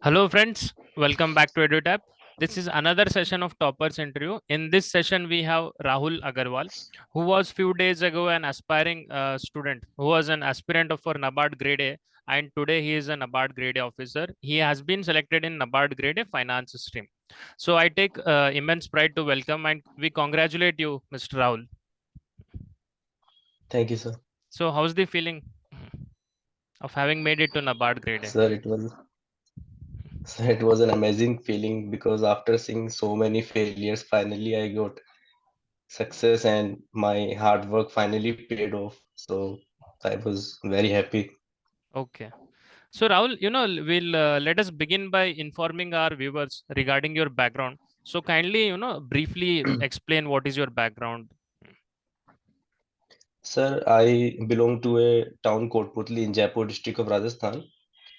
Hello, friends. Welcome back to EduTap. This is another session of Toppers interview. In this session, we have Rahul Agarwal, who was few days ago an aspiring student, who was an aspirant for NABARD Grade A, and today he is a NABARD Grade A officer. He has been selected in NABARD Grade A finance stream. So I take immense pride to welcome and we congratulate you, Mr. Rahul. Thank you, sir. So how's the feeling of having made it to NABARD Grade A? Sir, it was an amazing feeling because after seeing so many failures, finally I got success and my hard work finally paid off. So I was very happy. Okay. So, Rahul, we'll let us begin by informing our viewers regarding your background. So, kindly, briefly explain what is your background. Sir, I belong to a town Kotputli in Jaipur district of Rajasthan,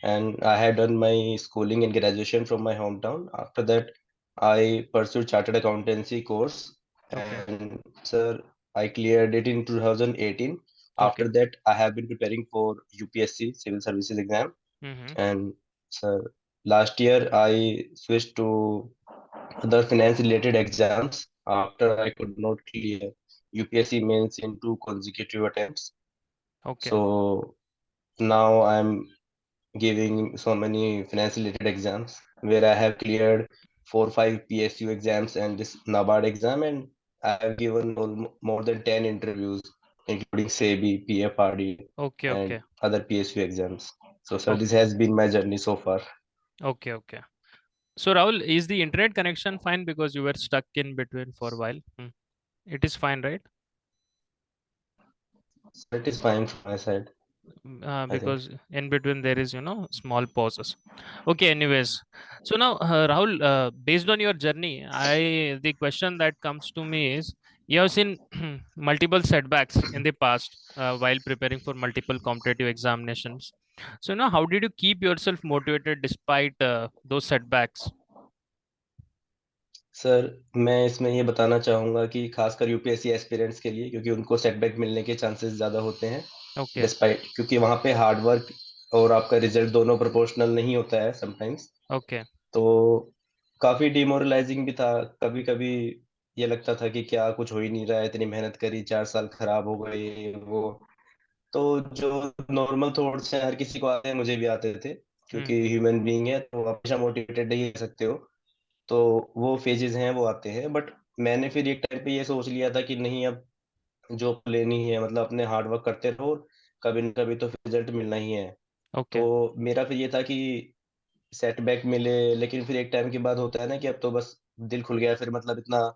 and I had done my schooling and graduation from my hometown. After that, I pursued chartered accountancy course, Okay. and sir, I cleared it in 2018. Okay. After that, I have been preparing for UPSC Civil Services exam, Mm-hmm. and sir, last year I switched to other finance related exams after I could not clear UPSC mains in two consecutive attempts. Okay. So now I'm giving so many finance related exams where I have cleared 4 5 PSU exams and this NABARD exam, and I have given more than 10 interviews, including SEBI, PFRD, Okay. and Okay. other PSU exams. So, sir, this Okay. has been my journey so far. Okay. Okay. So, Rahul, is the internet connection fine because you were stuck in between for a while? It is fine, right? So it is fine from my side, I think. Because in between there is small pauses. Okay, anyways, so now Rahul, based on your journey, the question that comes to me is, you have seen multiple setbacks in the past while preparing for multiple competitive examinations. So now how did you keep yourself motivated despite those setbacks? Sir, मैं इसमें ये बताना चाहूँगा कि खासकर UPSC aspirants के लिए, क्योंकि उनको सेटबैक मिलने के चांसेस ज़्यादा होते हैं, Okay. डिस्पाइट क्योंकि वहाँ पे हार्ड वर्क और आपका रिजल्ट दोनों प्रोपोर्शनल नहीं होता है समटाइम्स। Okay. तो काफ़ी डिमोरलाइजिंग भी था, कभी-कभी ये लगता था कि क्या कुछ हो ही नहीं रहा है, इतनी मेहनत करी, 4 साल खराब हो गए, ये वो। तो जो नॉर्मल थॉट्स हैं, हर किसी को आते हैं, मुझे भी आते थे, Hmm. क्योंकि ह्यूमन बीइंग है, तो हमेशा मोटिवेटेड नहीं रह सकते हो। तो वो फेजेस हैं, वो आते हैं, बट मैंने फिर एक टाइम पे ये सोच लिया था कि नहीं, अब जॉब लेनी है, मतलब अपने हार्ड वर्क करते रहो, कभी न कभी तो रिजल्ट मिलना ही है। तो Okay. मेरा फिर ये था कि सेटबैक मिले, लेकिन फिर एक टाइम के बाद होता है ना कि अब तो बस दिल खुल गया, फिर मतलब इतना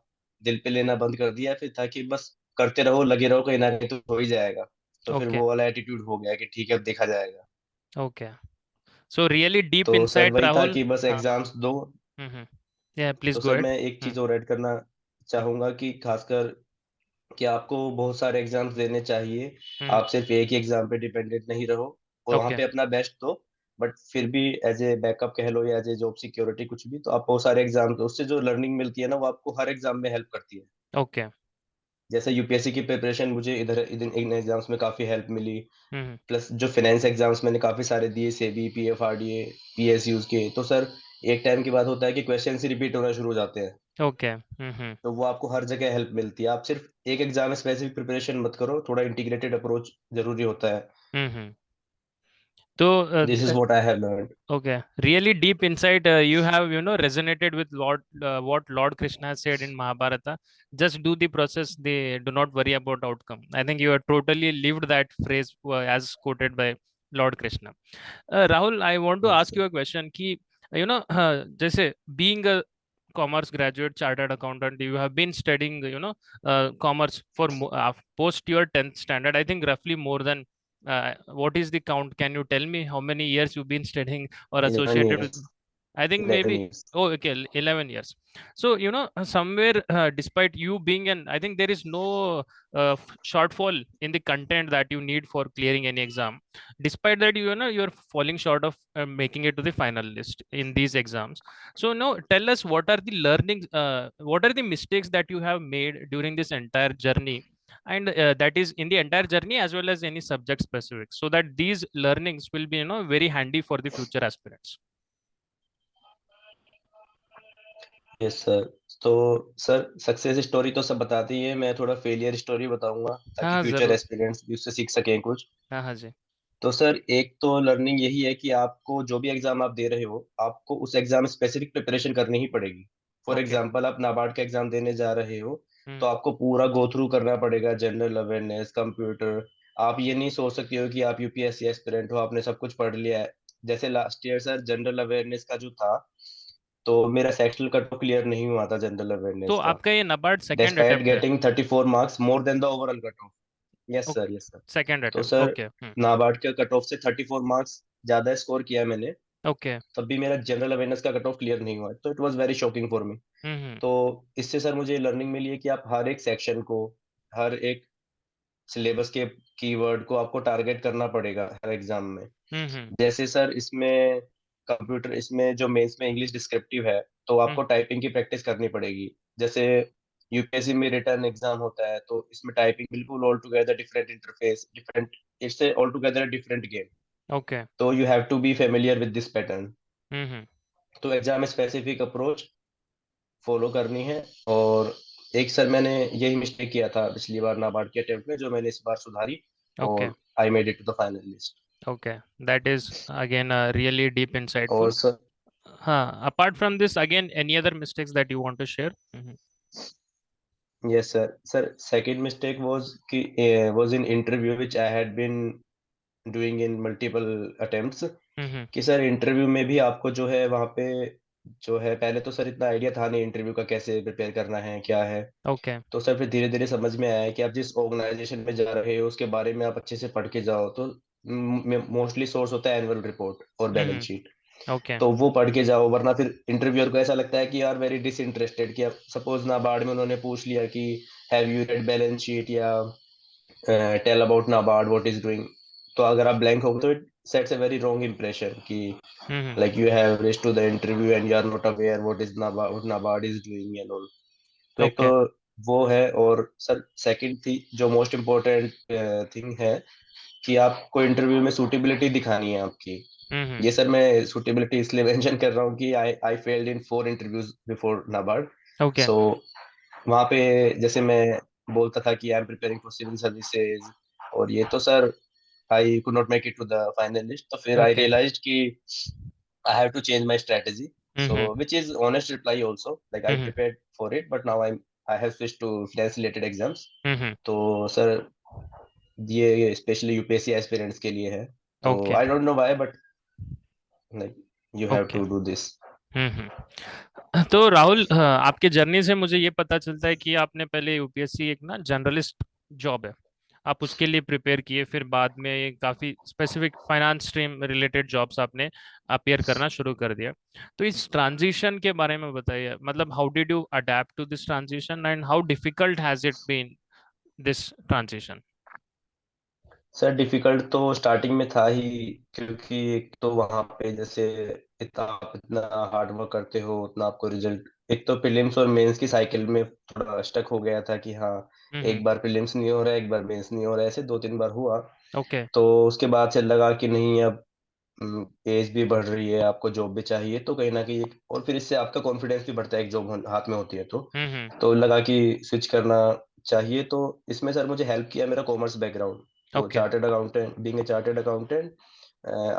दिल पे लेना बंद कर दिया, फिर था कि बस करते रहो, लगे रहो, कहीं ना कहीं तो हो ही जाएगा। तो फिर Okay. वो वाला एटीट्यूड हो गया कि ठीक है, अब देखा जाएगा। Okay. So really deep तो सर inside, वही था Rahul. कि बस हाँ. एग्जाम्स दो। Mm-hmm. Yeah, please तो go सर ahead. मैं एक Hmm. चीज और ऐड करना चाहूंगा कि खासकर कि आपको बहुत सारे एग्जाम्स देने चाहिए। Hmm. आप सिर्फ एक ही एग्जाम पे डिपेंडेंट नहीं रहो, और वहाँ Okay. पे अपना बेस्ट दो, बट फिर भी एज ए बैकअप कह लो या एज ए जॉब सिक्योरिटी कुछ भी, तो आप बहुत सारे एग्जाम, उससे जो लर्निंग मिलती है ना, वो आपको हर एग्जाम में हेल्प करती है। Okay. जैसे यूपीएससी की प्रिपरेशन मुझे इधर इधर इन एग्जाम्स में काफी हेल्प मिली, Hmm. प्लस जो फाइनेंस एग्जाम्स मैंने काफी सारे दिए, सेबी, पीएफआरडीए, पीएसयूज के, तो सर एक टाइम के बाद होता है कि क्वेश्चन ही रिपीट होना शुरू हो जाते हैं। Okay. Mm-hmm. तो वो आपको हर जगह हेल्प मिलती है। आप सिर्फ एक एग्जाम में स्पेसिफिक प्रिपरेशन मत करो, थोड़ा इंटीग्रेटेड अप्रोच जरूरी होता है। Mm-hmm. So, this is what I have learned. okay, really deep insight. You have, resonated with what Lord Krishna has said in Mahabharata. Just do the process. They do not worry about outcome. I think you have totally lived that phrase as quoted by Lord Krishna. Rahul, I want to yes ask you a question. Ki, जैसे being a commerce graduate, chartered accountant, you have been studying, commerce for post your 10th standard. I think roughly more than what is the count? Can you tell me how many years you've been studying or 11 associated with? years I think 11 maybe, years oh, okay, 11 years. So, somewhere, despite you being an, I think there is no shortfall in the content that you need for clearing any exam. Despite that, you're falling short of making it to the final list in these exams. So, now tell us what are the learnings, what are the mistakes that you have made during this entire journey and that is in the entire journey as well as any subject specific, so that these learnings will be very handy for the future aspirants. Yes sir. तो sir success story तो सब बताते ही है, मैं थोड़ा failure story बताऊंगा ताकि हाँ फ्यूचर जरूर। एस्पिरेंट्स भी उससे सीख सकें कुछ। हाँ हाँ जी। तो सर एक तो लर्निंग यही है कि आपको जो भी एग्जाम आप दे रहे हो, आपको उस एग्जाम स्पेसिफिक प्रिपरेशन करनी ही पड़ेगी। For okay. एग्जांपल आप नाबार्ड का एग्जाम देने जा रहे हो, तो हम्म। आपको पूरा गो थ्रू करना पड़ेगा, जनरल अवेयरनेस, कंप्यूटर। आप ये नहीं सोच सकते हो कि आप यूपीएससी एस्पिरेंट हो, आपने सब कुछ पढ़ लिया है। जैसे last year sir general awareness का जो था, तो मेरा सेक्शनल कट ऑफ क्लियर नहीं हुआ था जनरल तो अवेयरनेस का, आपका ये नबार्ड सेकेंड डिस्पाइट अटेम्प्ट है? Getting 34 marks more than the overall cut off. Yes okay. Sir, yes sir. Second तो अटेम्प्ट, सर ओके। नाबार्ड के कट ऑफ से 34 मार्क्स ज्यादा स्कोर किया मैंने, ओके। तब भी मेरा जनरल अवेयरनेस का कट ऑफ क्लियर नहीं हुआ, तो it was very shocking for me. Hmm. तो इससे सर मुझे लर्निंग मिली है कि आप हर एक सेक्शन को, हर एक सिलेबस के कीवर्ड को आपको टारगेट करना पड़ेगा हर एग्जाम में। हम्म। जैसे सर इसमें कंप्यूटर, इसमें जो मेंस में इंग्लिश डिस्क्रिप्टिव है, तो आपको हम्म। टाइपिंग की प्रैक्टिस करनी पड़ेगी। जैसे यूपीएससी में रिटर्न एग्जाम होता है, तो इसमें टाइपिंग बिल्कुल altogether different interface, different, it's altogether different game. Okay. तो you have to be familiar with this pattern. Hmm. तो एग्जाम स्पेसिफिक अप्रोच फॉलो करनी है। और एक सर मैंने यही मिस्टेक किया था पिछली बार नाबार्ड के अटेम्प्ट में, जो मैंने इस बार सुधारी, ओके। और I made it to the final list. Okay, that is again really deep और insightful. Sir, Apart from this, again, any other mistakes that you want to share? Yes sir. Sir second mistake was in interview which I had been doing in multiple attempts. Mm-hmm. कि sir interview में भी आपको जो है वहाँ पे, जो है पहले तो सर इतना आइडिया था नहीं इंटरव्यू का, कैसे प्रिपेयर करना है क्या है। Okay. तो सर फिर धीरे धीरे समझ में आया कि आप जिस ऑर्गेनाइजेशन में जा रहे हो उसके बारे में आप अच्छे से पढ़ के जाओ। तो मोस्टली सोर्स होता है एनुअल रिपोर्ट और बैलेंस Mm-hmm. शीट। Okay. तो वो पढ़ के जाओ, वरना फिर इंटरव्यूअर को ऐसा लगता है कि यार वेरी डिसइंटरेस्टेड, कि अब सपोज नाबार्ड में उन्होंने पूछ लिया कि have you read balance sheet, या tell about NABARD what is doing. तो अगर आप ब्लैंक हो तो it sets a very wrong impression कि Mm-hmm. like you have reached to the interview and you are not aware what NABARD is doing and all. तो एक तो Okay. वो है। और सर सेकंड थी जो मोस्ट इम्पोर्टेंट थिंग है, कि आपको इंटरव्यू में सूटेबिलिटी दिखानी है आपकी। Mm-hmm. ये सर मैं सूटेबिलिटी इसलिए मेंशन कर रहा हूँ कि I I failed in 4 interviews before NABARD. Okay. So वहाँ पे जैसे मैं बोलता था कि I am preparing for civil services, और ये तो sir I could not make it to the final list. तो फिर आई Okay. रियलाइज्ड कि I have to change my strategy. Mm-hmm. So, which is honest reply also. Like I Mm-hmm. prepared for it, but now I have switched to finance related exams. Mm-hmm. तो sir ये specially UPSC aspirants के लिए है। तो Okay. I don't know why, but like you have Okay. To do this. तो राहुल, आपके journey से मुझे ये पता चलता है कि आपने पहले यूपीएससी एक ना जनरलिस्ट जॉब है, आप उसके लिए प्रिपेयर किए, फिर बाद में ये काफी specific finance stream related jobs आपने अपियर करना शुरू कर दिया। तो इस ट्रांजिशन के बारे में बताइए, मतलब how did you adapt to this transition and how difficult has it been this transition? Sir difficult तो स्टार्टिंग में था ही, क्योंकि एक तो वहां पे जैसे इतना आप इतना हार्ड वर्क करते हो उतना आपको रिजल्ट, एक तो प्रीलिम्स और मेंस की साइकिल में थोड़ा स्टक हो गया था कि हाँ, हम्म। एक बार प्रीलिम्स नहीं हो रहा है, एक बार मेंस नहीं हो रहा है, ऐसे 2-3 बार हुआ। ओके। तो उसके बाद से लगा कि नहीं, अब एज भी बढ़ रही है, आपको जॉब भी चाहिए, तो कहीं ना कहीं और फिर इससे आपका कॉन्फिडेंस भी बढ़ता है एक जॉब हाथ में होती है तो। हम्म। तो लगा कि स्विच करना चाहिए। तो इसमें सर मुझे हेल्प किया मेरा कॉमर्स बैकग्राउंड। तो okay. Chartered accountant, being a chartered accountant,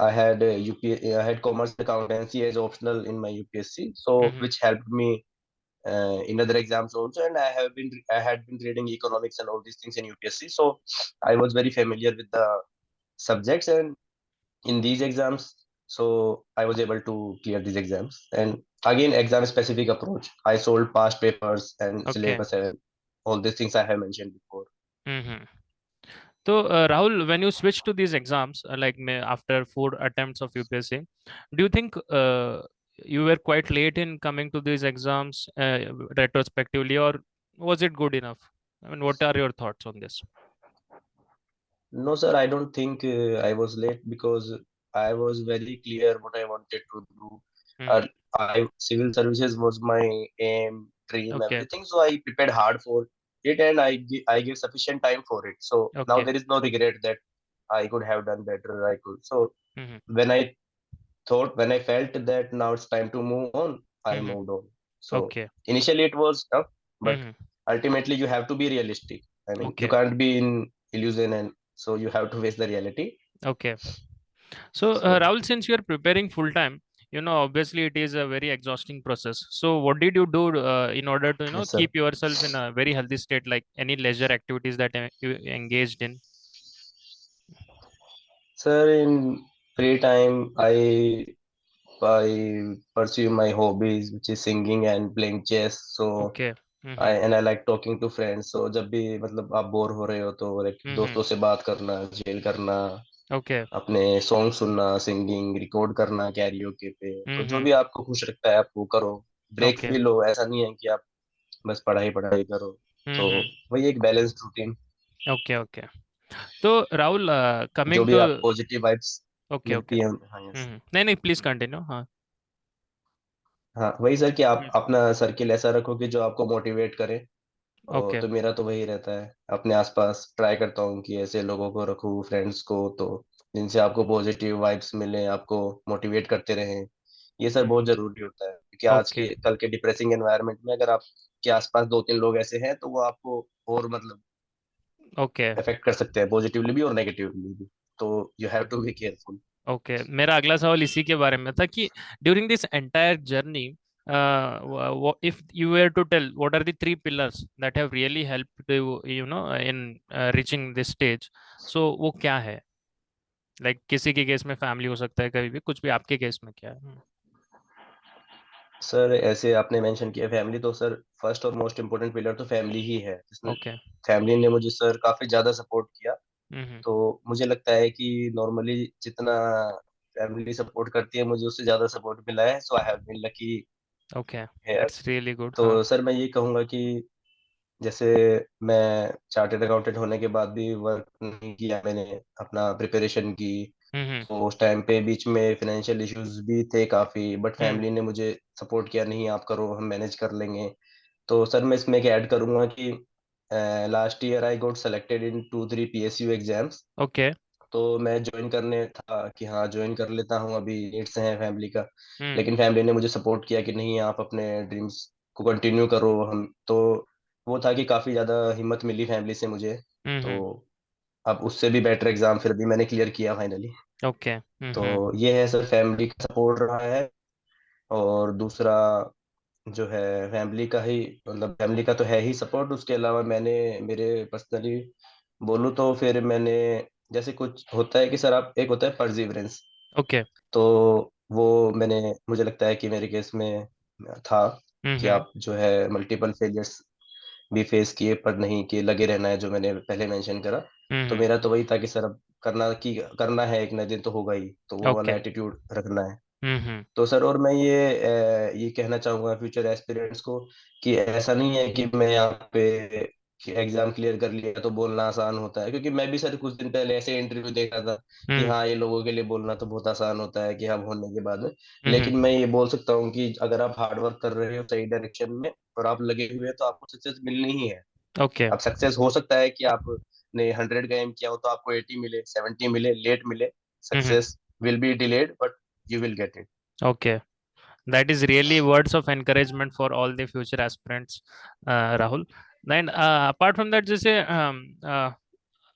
I had I had commerce accountancy as optional in my UPSC, so hmm. which helped me in other exams also. And I had been reading economics and all these things in UPSC, so I was very familiar with the subjects and in these exams. So I was able to clear these exams. And again, exam specific approach, I sold past papers and okay. syllabus and all these things I have mentioned before. Hmm. So, Rahul, when you switch to these exams, after 4 attempts of UPSC, do you think you were quite late in coming to these exams retrospectively, or was it good enough? I mean, what are your thoughts on this? No, sir, I don't think I was late, because I was very clear what I wanted to do. Hmm. Uh, civil services was my aim, dream, Okay. everything. So I prepared hard for it, and I give sufficient time for it. So now Okay. there is no regret that I could have done better. I could. So Mm-hmm. when I felt that now it's time to move on, I Mm-hmm. moved on. So Okay. initially it was tough, but Mm-hmm. ultimately you have to be realistic. I mean, you Okay. can't be in illusion, and so you have to face the reality. Okay. So, So Rahul, since you're preparing full time, obviously it is a very exhausting process. So, what did you do in order to, yes, sir. keep yourself in a very healthy state, like any leisure activities that you engaged in? Sir, in free time, I pursue my hobbies, which is singing and playing chess. So Okay. Mm-hmm. I like talking to friends. So जब भी मतलब आप bore हो रहे हो तो like Mm-hmm. दोस्तों से बात करना, जेल करना, Okay. अपने सॉन्ग सुनना, सिंगिंग रिकॉर्ड करना कैरियोके पे, तो जो Mm-hmm. भी आपको खुश रखता है आप वो करो। Breaks Okay. भी लो, ऐसा नहीं है कि आप बस पढ़ाई पढ़ाई करो। तो Mm-hmm. वही एक balanced routine, Okay. Okay. So, Rahul, जो coming भी आप to positive vibes okay. Okay. मिलती हैं। हाँ, यस। Mm-hmm. नहीं नहीं, please continue. हाँ. हाँ, वही सर कि आप Mm. अपना सर्किल ऐसा रखो कि जो आपको मोटिवेट करे। Okay. तो मेरा तो वही रहता है, अपने आसपास ट्राई करता हूँ कि ऐसे लोगों को रखूँ, फ्रेंड्स को, तो जिनसे आपको पॉजिटिव वाइब्स मिले, आपको मोटिवेट करते रहें। ये सर बहुत Mm-hmm. जरूरी होता है, क्योंकि आज Okay. के कल के डिप्रेसिंग एनवायरनमेंट में अगर आपके आसपास दो तीन लोग ऐसे हैं तो वो आपको और मतलब Okay. इफेक्ट कर सकते हैं, पॉजिटिवली भी और नेगेटिवली भी। तो you have to be careful. Okay, मेरा अगला सवाल इसी के बारे में था कि during this entire journey, if you were to tell what are the three pillars that have really helped you, in reaching this stage, so वो क्या है? लाइक किसी के केस में फैमिली हो सकता है, कभी भी कुछ भी, आपके केस में क्या है? सर ऐसे आपने मेंशन किया फैमिली, तो सर फर्स्ट और मोस्ट इम्पोर्टेंट पिलर तो फैमिली ही है, जिसमें ओके। फैमिली ने मुझे सर काफी ज्यादा सपोर्ट किया। हम्म। तो मुझे लगता है कि नॉर्मली जितना फैमिली सपोर्ट करती है, मुझे उससे ज्यादा सपोर्ट मिला है। So I have been lucky okay, here. That's really good. हाँ। तो सर मैं ये कहूंगा कि जैसे मैं चार्टर्ड अकाउंटेंट होने के बाद भी वर्क नहीं किया, मैंने अपना प्रिपरेशन की। हम्म। तो उस टाइम पे बीच में फाइनेंशियल इश्यूज भी थे काफी, बट हम्म। फैमिली ने मुझे सपोर्ट किया, नहीं आप करो, हम मैनेज कर लेंगे। तो सर मैं इसमें एक ऐड करूंगा कि last year I got selected in 2-3 PSU exams. Okay. तो मैं ज्वाइन करने था कि हाँ ज्वाइन कर लेता हूँ, अभी नीड्स हैं फैमिली का। हम्म। लेकिन फैमिली ने मुझे सपोर्ट किया कि नहीं आप अपने ड्रीम्स को कंटिन्यू करो। हम तो वो था कि काफी ज्यादा हिम्मत मिली फैमिली से मुझे। तो हम्म। अब उससे भी बेटर एग्जाम फिर भी मैंने क्लियर किया फाइनली। ओके। तो हम्म। ये है सर, फैमिली का सपोर्ट रहा है। और दूसरा जो है फैमिली का ही, मतलब फैमिली का तो है ही सपोर्ट, उसके अलावा मैंने मेरे पर्सनली बोलूँ तो फिर मैंने, जैसे कुछ होता है कि सर आप, एक होता है परजीवरेंस। ओके। तो वो मैंने, मुझे लगता है कि मेरे केस में था कि हम्म। आप जो है मल्टीपल फेलियर्स भी फेस किए पर नहीं, कि लगे रहना है, जो मैंने पहले मेंशन करा। तो हम्म। मेरा तो वही था कि सर अब करना है, एक ना दिन तो होगा ही, तो वो वाला ओके। एटीट्यूड रखना है। हम्म। तो सर और मैं ये कहना चाहूंगा फ्यूचर एस्पिरेंट्स को कि ऐसा नहीं है कि मैं यहाँ पे एग्जाम क्लियर कर लिया तो बोलना आसान होता है, क्योंकि मैं भी सर कुछ दिन पहले ऐसे इंटरव्यू देख रहा था कि हम्म। हाँ ये लोगों के लिए बोलना तो बहुत आसान होता है कि हाँ होने के बाद में। हम्म। लेकिन मैं ये बोल सकता हूँ कि अगर आप हार्ड वर्क कर रहे हो सही डायरेक्शन में और आप लगे हुए हैं तो आपको सक्सेस मिलनी ही है। ओके। अब सक्सेस हो सकता है कि आपने 100 का एम किया हो तो आपको 80 मिले, 70 मिले, लेट मिले। Hmm. Success will be delayed but you will get it. Okay, that is really words of encouragement for all the future aspirants, Rahul. And apart from that, जैसे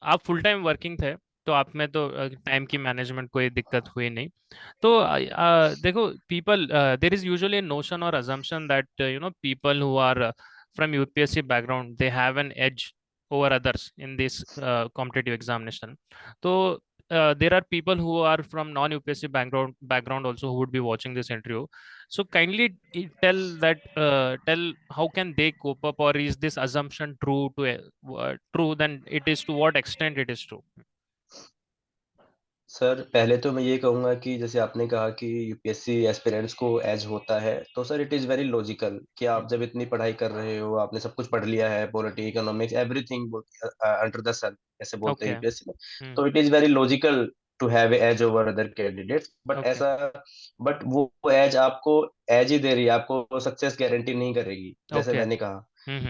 आप फुल टाइम वर्किंग थे, तो आप में तो टाइम की management कोई दिक्कत हुई नहीं। तो देखो, people, there is usually notion और assumption that people who are from UPSC background, they have an edge over others in this competitive examination. So there are people who are from non-UPSC background also who would be watching this interview. So kindly tell how can they cope up, or is this assumption true to true, then it is to what extent it is true? Sir पहले तो मैं ये कहूंगा कि जैसे आपने कहा कि यूपीएससी एस्पिरेंट्स को एज होता है, तो sir it is very logical कि आप जब इतनी पढ़ाई कर रहे हो, आपने सब कुछ पढ़ लिया है, polity, economics, everything under the sun, ऐसे बोलते हैं Okay. यूपीएससी में। Hmm. तो it is very logical to have edge over other candidates, but Okay. ऐसा, बट वो एज आपको एज ही दे रही है, आपको सक्सेस गारंटी नहीं करेगी, जैसे Okay. मैंने कहा।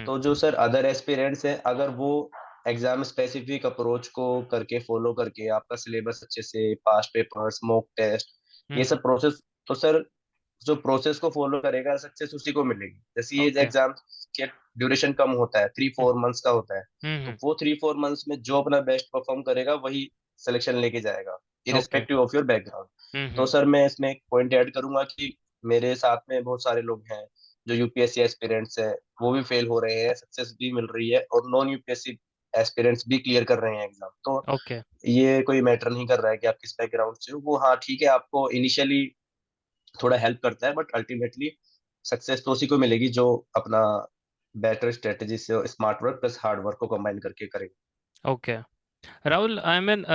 तो जो सर अदर एस्पिरेंट्स हैं, अगर वो एग्जाम स्पेसिफिक अप्रोच को करके फॉलो करके आपका सिलेबस अच्छे से, पास्ट पेपर्स, मॉक टेस्ट, ये सब प्रोसेस, तो सर जो प्रोसेस को फॉलो करेगा सक्सेस उसी को मिलेगी। जैसे ये ओके। एग्जाम के ड्यूरेशन कम होता है, 3-4 मंथ्स का होता है, तो वो 3-4 मंथ्स में जो अपना बेस्ट परफॉर्म करेगा वही सिलेक्शन लेके जाएगा, okay. Irrespective of your background. तो सर मैं इसमें एक पॉइंट ऐड करूंगा कि मेरे साथ में बहुत सारे लोग हैं जो यूपीएससी एस्पिरेंट्स हैं, वो भी फेल हो रहे हैं, सक्सेस भी मिल रही है, और नॉन यूपीएससी एस्पिरेंट्स भी क्लियर कर रहे हैं एग्जाम। तो ओके। ये कोई मैटर नहीं कर रहा है कि आप किस बैकग्राउंड से हो, वो हाँ ठीक है, आपको इनिशियली थोड़ा हेल्प करता है, बट अल्टीमेटली सक्सेस तो उसी को मिलेगी जो अपना बेटर स्ट्रेटेजी से smart work plus hard work को कंबाइन करके करेगा। ओके। राहुल, आई मीन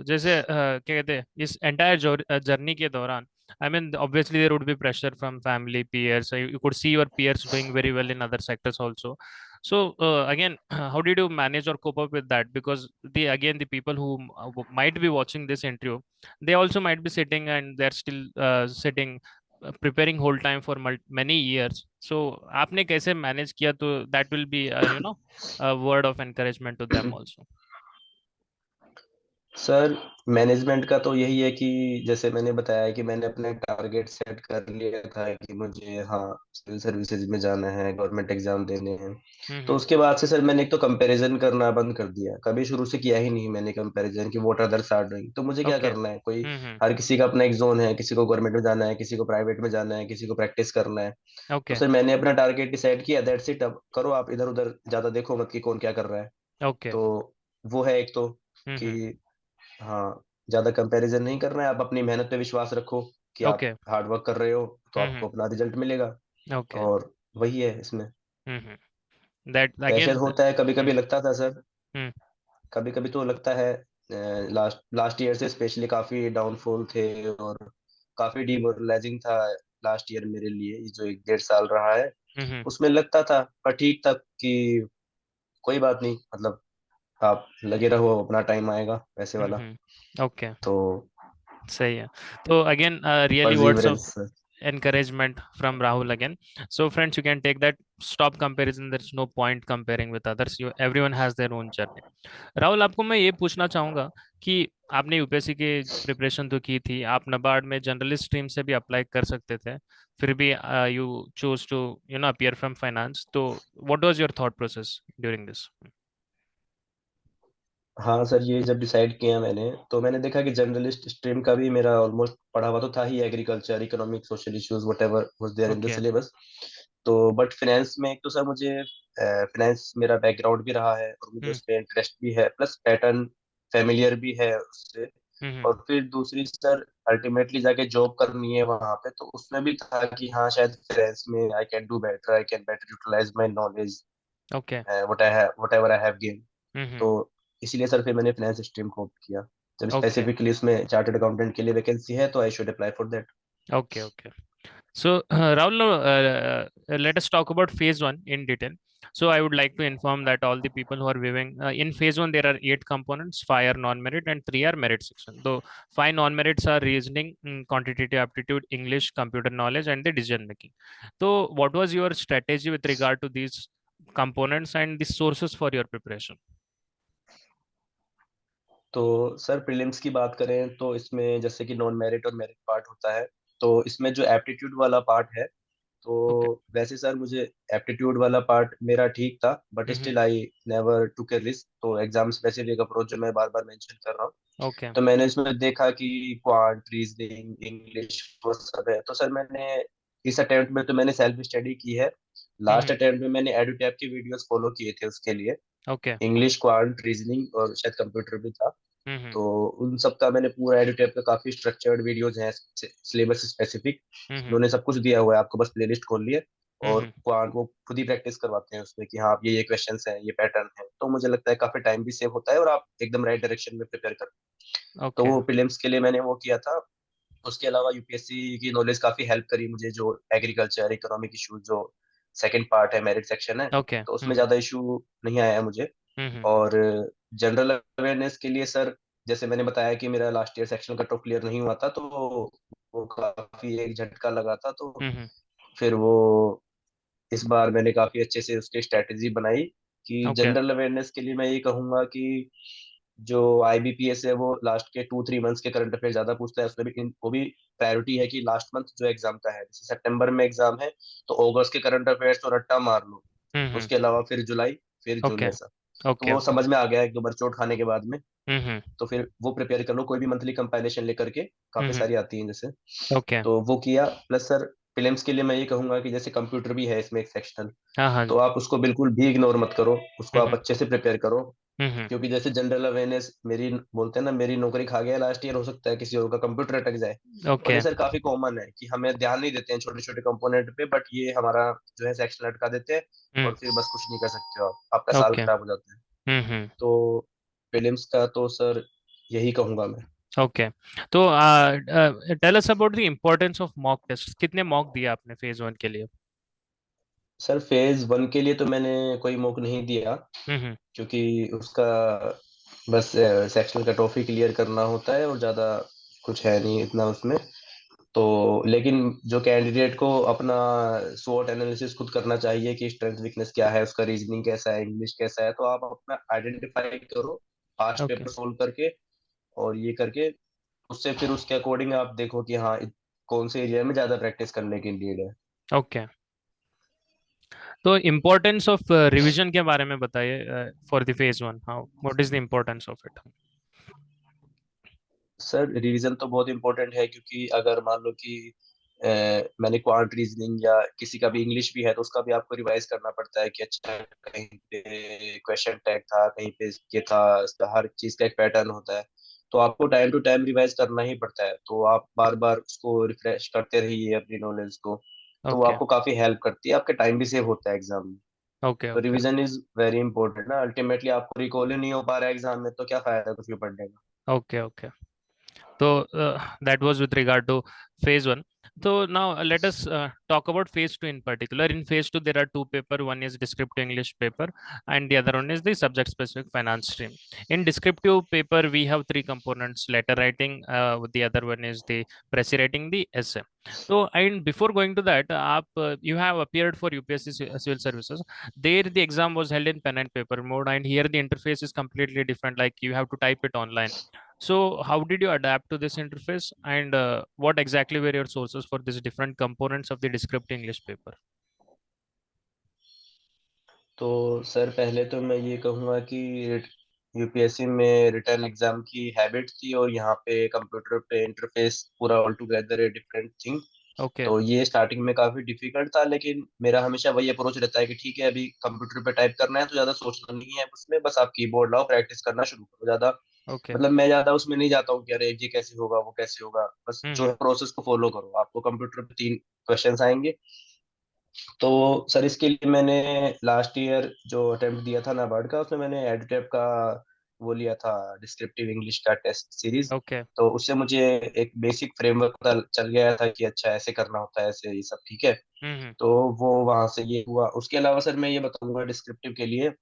जैसे क्या कहते हैं, इस एंटायर जर्नी के दौरान, I mean obviously there would be pressure from family, peers, you could see your peers doing very well in other sectors also. So again, how did you manage or cope up with that? Because the people who might be watching this interview, they also might be sitting and they're still sitting preparing whole time for many years. So आपने कैसे manage किया? तो that will be a word of encouragement to them also. Sir management का तो यही है कि जैसे मैंने बताया कि मैंने अपने टारगेट सेट कर लिया था कि मुझे हाँ सिविल सर्विसेज में जाना है, गवर्नमेंट एग्जाम देने हैं। तो हम्म। उसके बाद से सर मैंने एक तो कंपैरिजन करना बंद कर दिया, कभी शुरू से किया ही नहीं मैंने कंपैरिजन कि व्हाट अदर्स आर डूइंग, तो मुझे क्या ओके। करना है, कोई हम्म। हर किसी का अपना एक जोन है, किसी को गवर्नमेंट में जाना है, किसी को प्राइवेट में जाना है, किसी को प्रैक्टिस करना है। तो ओके। सर मैंने अपना टारगेट डिसाइड किया, दैट्स इट, अब करो, आप इधर उधर ज्यादा देखो मत कि कौन क्या कर रहा है। ओके। तो वो है एक तो कि हम्म। हाँ, ज्यादा कंपैरिजन नहीं करना है, आप अपनी मेहनत पे विश्वास रखो कि आप ओके। हार्ड वर्क कर रहे हो तो हम्म। आपको अपना रिजल्ट मिलेगा। ओके। और वही है इसमें। That pressure again. होता है, कभी कभी हम्म। लगता था सर, हम्म। कभी कभी तो लगता है, लास्ट लास्ट ईयर से स्पेशली काफी डाउनफॉल थे और काफी डिमोरलाइजिंग था लास्ट ईयर मेरे लिए, ये जो 1-1.5 साल रहा है, हम्म। उसमें लगता था पर ठीक था कि कोई बात नहीं, मतलब आप लगे रहो, अपना टाइम आएगा वैसे वाला। ओके। तो सही है। तो again really words of perseverance. encouragement from Rahul again. So friends, you can take that. Stop comparison. There's no point comparing with others. Everyone has their own journey. Rahul, आपको मैं ये पूछना चाहूंगा कि आपने यूपीएससी की प्रिपरेशन तो की थी, आप नबार्ड में जर्नलिस्ट स्ट्रीम से भी अप्लाई कर सकते थे, फिर भी you choose to appear from finance. तो what was your thought process during this? हाँ सर, ये जब डिसाइड किया मैंने, तो मैंने देखा कि जर्नलिस्ट स्ट्रीम का भी मेरा ऑलमोस्ट पढ़ा हुआ तो था ही, agriculture, economic, social issues, whatever was there in the okay. Syllabus. तो बट फाइनेंस में एक तो सर मुझे फाइनेंस मेरा बैकग्राउंड भी रहा है और मुझे हम्म। उसमें इंटरेस्ट भी है, प्लस पैटर्न फेमिलियर भी है उससे। हम्म। और फिर दूसरी सर, अल्टीमेटली जाके जॉब करनी है वहां पे, तो उसमें भी था कि हाँ शायद फाइनेंस में I can do better, I can better utilize my knowledge, okay. Whatever I have gain. Hmm. तो इसीलिए सर फिर मैंने फाइनेंस स्ट्रीम को opt किया, जब ओके। स्पेसिफिकली उसमें चार्टर्ड अकाउंटेंट के लिए वैकेंसी है तो I should apply for that. Okay. Okay. So, Rahul, let us talk about phase one in detail. So, I would like to inform that all the people who are viewing in phase one, there are 8 components: five are non-merit and three are merit section. Though five non-merits are reasoning, quantitative aptitude, English, computer knowledge, and the decision making. So, what was your strategy with regard to these components and the sources for your preparation? तो sir prelims की बात करें तो इसमें जैसे कि non merit और merit part होता है, तो इसमें जो एप्टीट्यूड वाला पार्ट है, तो Okay. वैसे सर मुझे एप्टीट्यूड वाला पार्ट मेरा ठीक था, but Mm-hmm. Still I never took A risk. तो एग्जाम स्पेसिफिक अप्रोच जो मैं बार बार मेंशन कर रहा हूँ, Okay. तो मैंने इसमें देखा कि क्वांट, रीजनिंग, इंग्लिश वो सब है, तो सर मैंने इस अटेम्प्ट में तो मैंने सेल्फ स्टडी की है। Last Mm-hmm. अटेम्प्ट में मैंने एडुटैप के वीडियोस फॉलो किए थे उसके लिए, Okay. इंग्लिश, क्वांट, रीजनिंग और शायद कंप्यूटर भी था। Mm-hmm. तो उन सब का मैंने पूरा एडुटैप का काफी स्ट्रक्चर्ड वीडियोज हैं, सिलेबस स्पेसिफिक, Mm-hmm. उन्होंने सब कुछ दिया हुआ है, आपको बस प्लेलिस्ट खोल लिए और Mm-hmm. क्वांट वो खुद ही प्रैक्टिस करवाते हैं उसमें कि हाँ आप ये क्वेश्चंस हैं, ये पैटर्न है, तो मुझे लगता है काफी टाइम भी सेव होता है और आप एकदम राइट डायरेक्शन में प्रिपेयर कर। तो Okay. वो प्रीलिम्स के लिए मैंने वो किया था। उसके अलावा यूपीएससी की नॉलेज काफी हेल्प करी मुझे, जो एग्रीकल्चर, इकोनॉमिक इशूज, जो सेकंड पार्ट है, मेरिट सेक्शन है, Okay. तो उसमें Mm-hmm. ज्यादा इशू नहीं आया है मुझे। Mm-hmm. और जनरल अवेयरनेस के लिए सर, जैसे मैंने बताया कि मेरा last year section cut off clear नहीं हुआ था, तो वो काफी एक झटका लगा था, तो Mm-hmm. फिर वो इस बार मैंने काफी अच्छे से उसकी स्ट्रेटेजी बनाई कि Okay. जनरल अवेयरनेस के लिए मैं ये कहूंगा कि जो आईबीपीएस है वो लास्ट के 2-3 मंथ्स के करंट अफेयर ज्यादा पूछता है, उसमें भी वो भी प्रायोरिटी है कि लास्ट मंथ जो एग्जाम का है, जैसे सितंबर में एग्जाम है तो अगस्त के करंट अफेयर्स तो रट्टा मार लो, Mm-hmm. उसके अलावा फिर जुलाई, फिर जून, Okay. ऐसा। तो Okay. वो Okay. समझ में आ गया एक दो बार चोट खाने के बाद में। Mm-hmm. तो फिर वो प्रिपेयर कर लो, कोई भी मंथली कंपाइलेशन लेकर के, काफी Mm-hmm. सारी आती हैं जैसे। Okay. तो वो किया, प्लस सर फिल्म्स के लिए मैं ये कहूंगा कि जैसे कंप्यूटर भी है इसमें एक सेक्शनल, हाँ हाँ तो जी। आप उसको बिल्कुल भी इग्नोर मत करो, उसको आप Mm-hmm. अच्छे से प्रिपेयर करो। Mm-hmm. क्योंकि जैसे जनरल अवेयरनेस मेरी, बोलते हैं ना, मेरी नौकरी खा गया लास्ट ईयर, हो सकता है किसी और का कंप्यूटर अटक जाए। और ये Okay. सर काफी कॉमन है कि हमें ध्यान नहीं देते हैं छोटे छोटे कंपोनेंट पे, बट ये हमारा जो है सेक्शन अटका देते हैं, Mm. और फिर बस कुछ नहीं कर सकते हो आप, आपका साल Okay. खराब हो जाता है। Mm-hmm. तो फिल्म्स का तो सर यही कहूंगा मैं। Okay. तो tell us about the importance of mock tests. कितने mock दिए आपने phase 1 के लिए? सर फेज 1 के लिए तो मैंने कोई मॉक नहीं दिया, Mm-hmm. क्योंकि उसका बस सेक्शनल कट ऑफ ही क्लियर करना होता है, और ज़्यादा कुछ है नहीं इतना उसमें। तो लेकिन जो कैंडिडेट को अपना स्वॉट एनालिसिस खुद करना चाहिए कि स्ट्रेंथ वीकनेस क्या है उसका, रीजनिंग कैसा है, इंग्लिश कैसा है, तो आप अपना आइडेंटिफाई करो पास्ट Okay. पेपर सोल्व करके, और ये करके उससे फिर उसके अकॉर्डिंग आप देखो कि हाँ कौन से एरिया में ज़्यादा प्रैक्टिस करने की नीड है। Okay. तो इम्पोर्टेंस ऑफ रिवीजन के बारे में बताइए for the phase 1, how what is the importance of it? Sir revision तो बहुत इंपॉर्टेंट है, क्योंकि अगर मान लो कि मैंने क्वांट रीजनिंग या किसी का भी इंग्लिश भी है तो उसका भी आपको रिवाइज करना पड़ता है कि अच्छा कहीं पे क्वेश्चन टैग था, कहीं पे ये था, इसका हर चीज का एक पैटर्न होता है। तो आपको टाइम टू टाइम रिवाइज करना ही पड़ता है, तो आप बार बार उसको रिफ्रेश करते रहिए अपनी नॉलेज को। तो वो ओके आपको काफी हेल्प करती है, आपके टाइम भी सेव होता है एग्जाम में। ओके तो okay revision is very important ना, अल्टीमेटली आपको रिकॉल ही नहीं हो पा रहा है एग्जाम में, तो क्या फायदा कुछ भी पढ़ने का। Okay okay. So that was with regard to phase 1. So now let us talk about phase 2 in particular. In phase 2, there are two paper. One is descriptive English paper, and the other one is the subject-specific finance stream. In descriptive paper, we have three components: letter writing. The other one is the press writing, the essay. So, and before going to that, you have appeared for UPSC Civil Services. There, the exam was held in pen and paper mode, and here the interface is completely different. Like you have to type it online. So, how did you adapt to this interface, and what exactly were your sources for these different components of the descriptive English paper? तो sir पहले तो मैं ये कहूँगा कि UPSC में return exam की habit थी, और यहाँ पे कंप्यूटर पे इंटरफेस पूरा all together different thing. Okay. तो ये स्टार्टिंग में काफी डिफिकल्ट था, लेकिन मेरा हमेशा वही अप्रोच रहता है कि ठीक है अभी कंप्यूटर पे टाइप करना है तो ज्यादा सोचना नहीं है उसमें, बस आप कीबोर्ड लाओ, प्रैक्टिस करना शुरू करो। ज्यादा Okay. मतलब मैं ज्यादा उसमें नहीं जाता हूँ कि अरे ये कैसे होगा वो कैसे होगा, बस जो Mm-hmm. है प्रोसेस को फॉलो करो, आपको कंप्यूटर पे 3 क्वेश्चंस आएंगे। तो सर इसके लिए मैंने लास्ट ईयर जो अटेम्प्ट दिया था नाबार्ड का, उसमें मैंने एडटेप का वो लिया था, डिस्क्रिप्टिव इंग्लिश का टेस्ट सीरीज। Okay. तो उससे मुझे एक बेसिक फ्रेमवर्क पता चल गया था कि अच्छा ऐसे करना होता है, ऐसे ये सब ठीक है। Mm-hmm. तो वो वहां से ये हुआ। उसके अलावा सर मैं ये बताऊंगा डिस्क्रिप्टिव के लिए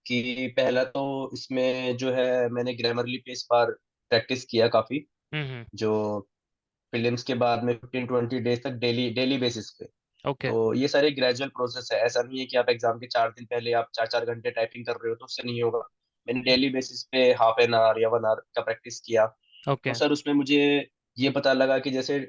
कि पहला तो इसमें जो है मैंने ग्रामरली पे इस बार प्रैक्टिस किया काफी, Mm-hmm. जो प्रीलिम्स के बाद में 15-20 डेज तक डेली डेली बेसिस पे। Okay. तो ये सारे ग्रेजुअल प्रोसेस है, ऐसा नहीं है कि आप एग्जाम के 4 दिन पहले आप 4-4 घंटे टाइपिंग कर रहे हो तो उससे नहीं होगा। मैंने डेली बेसिस पे हाफ एन आवर या 1 आवर का प्रैक्टिस किया। तो Okay. सर उसमें मुझे ये पता लगा कि जैसे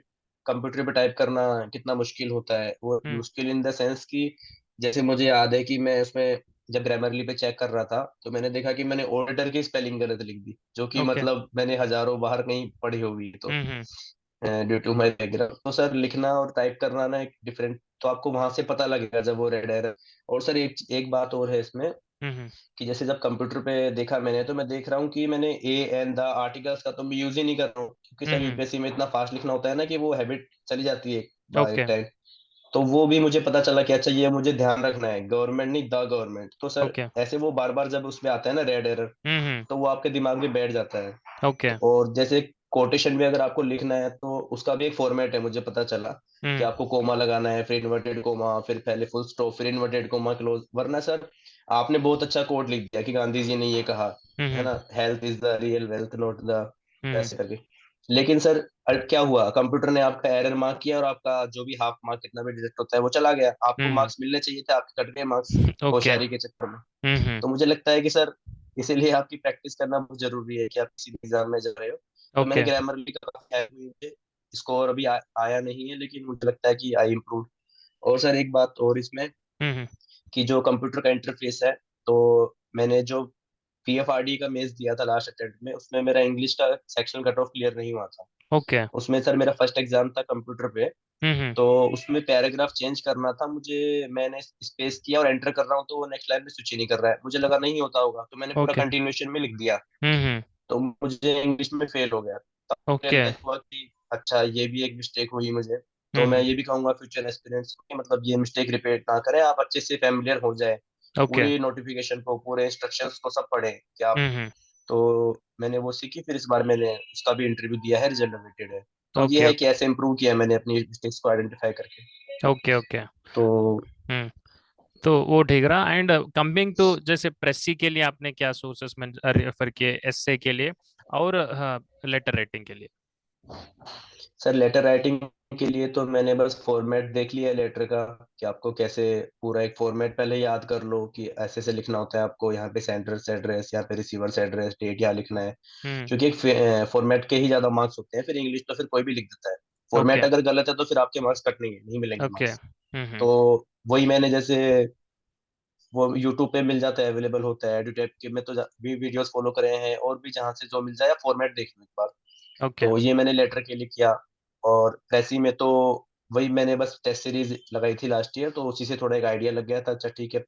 कंप्यूटर पे टाइप करना कितना मुश्किल होता है, वो Mm. मुश्किल इन द सेंस कि जैसे मुझे याद है कि मैं उसमें जब ग्रामरली पे चेक कर रहा था तो मैंने देखा कि मैंने ऑडिटर की स्पेलिंग गलत लिख दी, जो कि Okay. मतलब मैंने हजारों बार कहीं पढ़ी होगी, तो Mm-hmm. Due to my background. तो सर लिखना और टाइप करना ना एक डिफरेंट, तो आपको वहां से पता लगेगा जब वो रेड एरर। और सर एक एक बात और है इसमें Mm-hmm. कि जैसे जब कंप्यूटर पे देखा मैंने, तो मैं देख रहा हूँ कि मैंने ए एन द आर्टिकल्स का तो मैं यूज ही नहीं कर रहा हूँ, क्योंकि सर Mm-hmm. यूपीएससी में इतना फास्ट लिखना होता है ना कि वो हैबिट चली जाती है एक बार एक Okay. टाइम। तो वो भी मुझे पता चला कि अच्छा ये मुझे ध्यान रखना है, गवर्नमेंट नहीं द गवर्नमेंट। तो सर Okay. ऐसे वो बार बार जब उसमें आता है ना रेड एरर, Mm-hmm. तो वो आपके दिमाग में बैठ जाता है। Okay. और जैसे कोटेशन भी अगर आपको लिखना है तो उसका भी एक फॉर्मेट है, मुझे पता चला कि Mm. आपको कोमा लगाना है, फिर इन्वर्टेड कोमा, फिर पहले फुल स्टॉप, फिर इन्वर्टेड कोमा क्लोज। वरना सर आपने बहुत अच्छा कोट लिख दिया कि गांधी जी ने ये कहा है Mm-hmm. ना, health is the real wealth not the, Mm-hmm. ऐसे करके। लेकिन सर क्या हुआ, कंप्यूटर ने आपका एरर मार्क किया और आपका जो भी हाफ मार्क कितना भी डिडक्ट होता है वो चला गया, आपको हम्म। मार्क्स मिलने चाहिए थे, आपके कट गए मार्क्स ओके। होशियारी के चक्कर में। हम्म। तो मुझे लगता है कि सर इसीलिए आपकी प्रैक्टिस करना बहुत जरूरी है कि आप किसी भी एग्जाम में जा रहे हो। तो मैंने ओके। ग्रामरली का है, मुझे स्कोर अभी आया नहीं है, लेकिन मुझे लगता है कि आई इम्प्रूव। और सर एक बात और इसमें, हम्म। कि जो कंप्यूटर का इंटरफेस है, तो मैंने जो पीएफआरडी का मेंस दिया था लास्ट अटेम्प्ट में, उसमें मेरा इंग्लिश का सेक्शन कट ऑफ क्लियर नहीं हुआ था। ओके। उसमें सर मेरा फर्स्ट एग्जाम था कंप्यूटर पे। हम्म। तो उसमें पैराग्राफ चेंज करना था मुझे, मैंने स्पेस किया और एंटर कर रहा हूँ तो वो नेक्स्ट लाइन में स्विच ही नहीं कर रहा है, मुझे लगा नहीं होता होगा, तो मैंने पूरा ओके। कंटिन्यूएशन में लिख दिया। हम्म। तो मुझे इंग्लिश में फेल हो गया, तब ओके। रियलाइज हुआ कि अच्छा ये भी एक मिस्टेक हुई मुझे। तो मैं हम्म। ये भी कहूंगा फ्यूचर एस्पिरेंट्स को कि मतलब ये मिस्टेक रिपीट ना करें, आप अच्छे से फेमिलियर हो जाए, ओके। पूरी नोटिफिकेशन को, पूरे इंस्ट्रक्शंस को सब पढ़ें कि आप। हम्म। तो मैंने वो सीखी, फिर इस बार मैंने उसका भी इंटरव्यू दिया है, रिजल्ट अवेटेड है। तो ये ओके। है कि ऐसे इम्प्रूव किया मैंने अपनी मिस्टेक्स को आइडेंटिफाई करके। ओके। ओके। तो हम्म। तो वो ठीक रहा। एंड कमिंग टू जैसे प्रेसी के लिए आपने क्या सोर्सेस में रेफर किए, एसए के लिए और लेटर राइटिंग के लिए? सर लेटर राइटिंग के लिए तो मैंने बस फॉर्मेट देख लिया लेटर का, कि आपको कैसे पूरा एक फॉर्मेट पहले याद कर लो कि ऐसे से लिखना होता है आपको, यहाँ पे सेंडर से एड्रेस, यहाँ पे रिसीवर से एड्रेस, डेट यहाँ लिखना है। हम्म। क्योंकि एक फॉर्मेट के ही ज्यादा मार्क्स होते हैं, फिर इंग्लिश तो फिर कोई भी लिख देता है। ओके। फॉर्मेट अगर गलत है तो फिर आपके मार्क्स कट नहीं मिलेंगे ओके। मार्क्स। हम्म। तो वही मैंने जैसे, वो यूट्यूब पे मिल जाता है, अवेलेबल होता है, एडुटेप के में तो भी वीडियोस फॉलो करे हैं, और भी जहाँ से जो मिल जाए फॉर्मेट देख लो एक बार। ओके। तो ये मैंने लेटर के लिए किया। और प्रेसी में तो वही मैंने बस टेस्ट सीरीज लगाई थी लास्ट ईयर, तो उसी से थोड़ा एक आइडिया लग गया था, अच्छा ठीक है,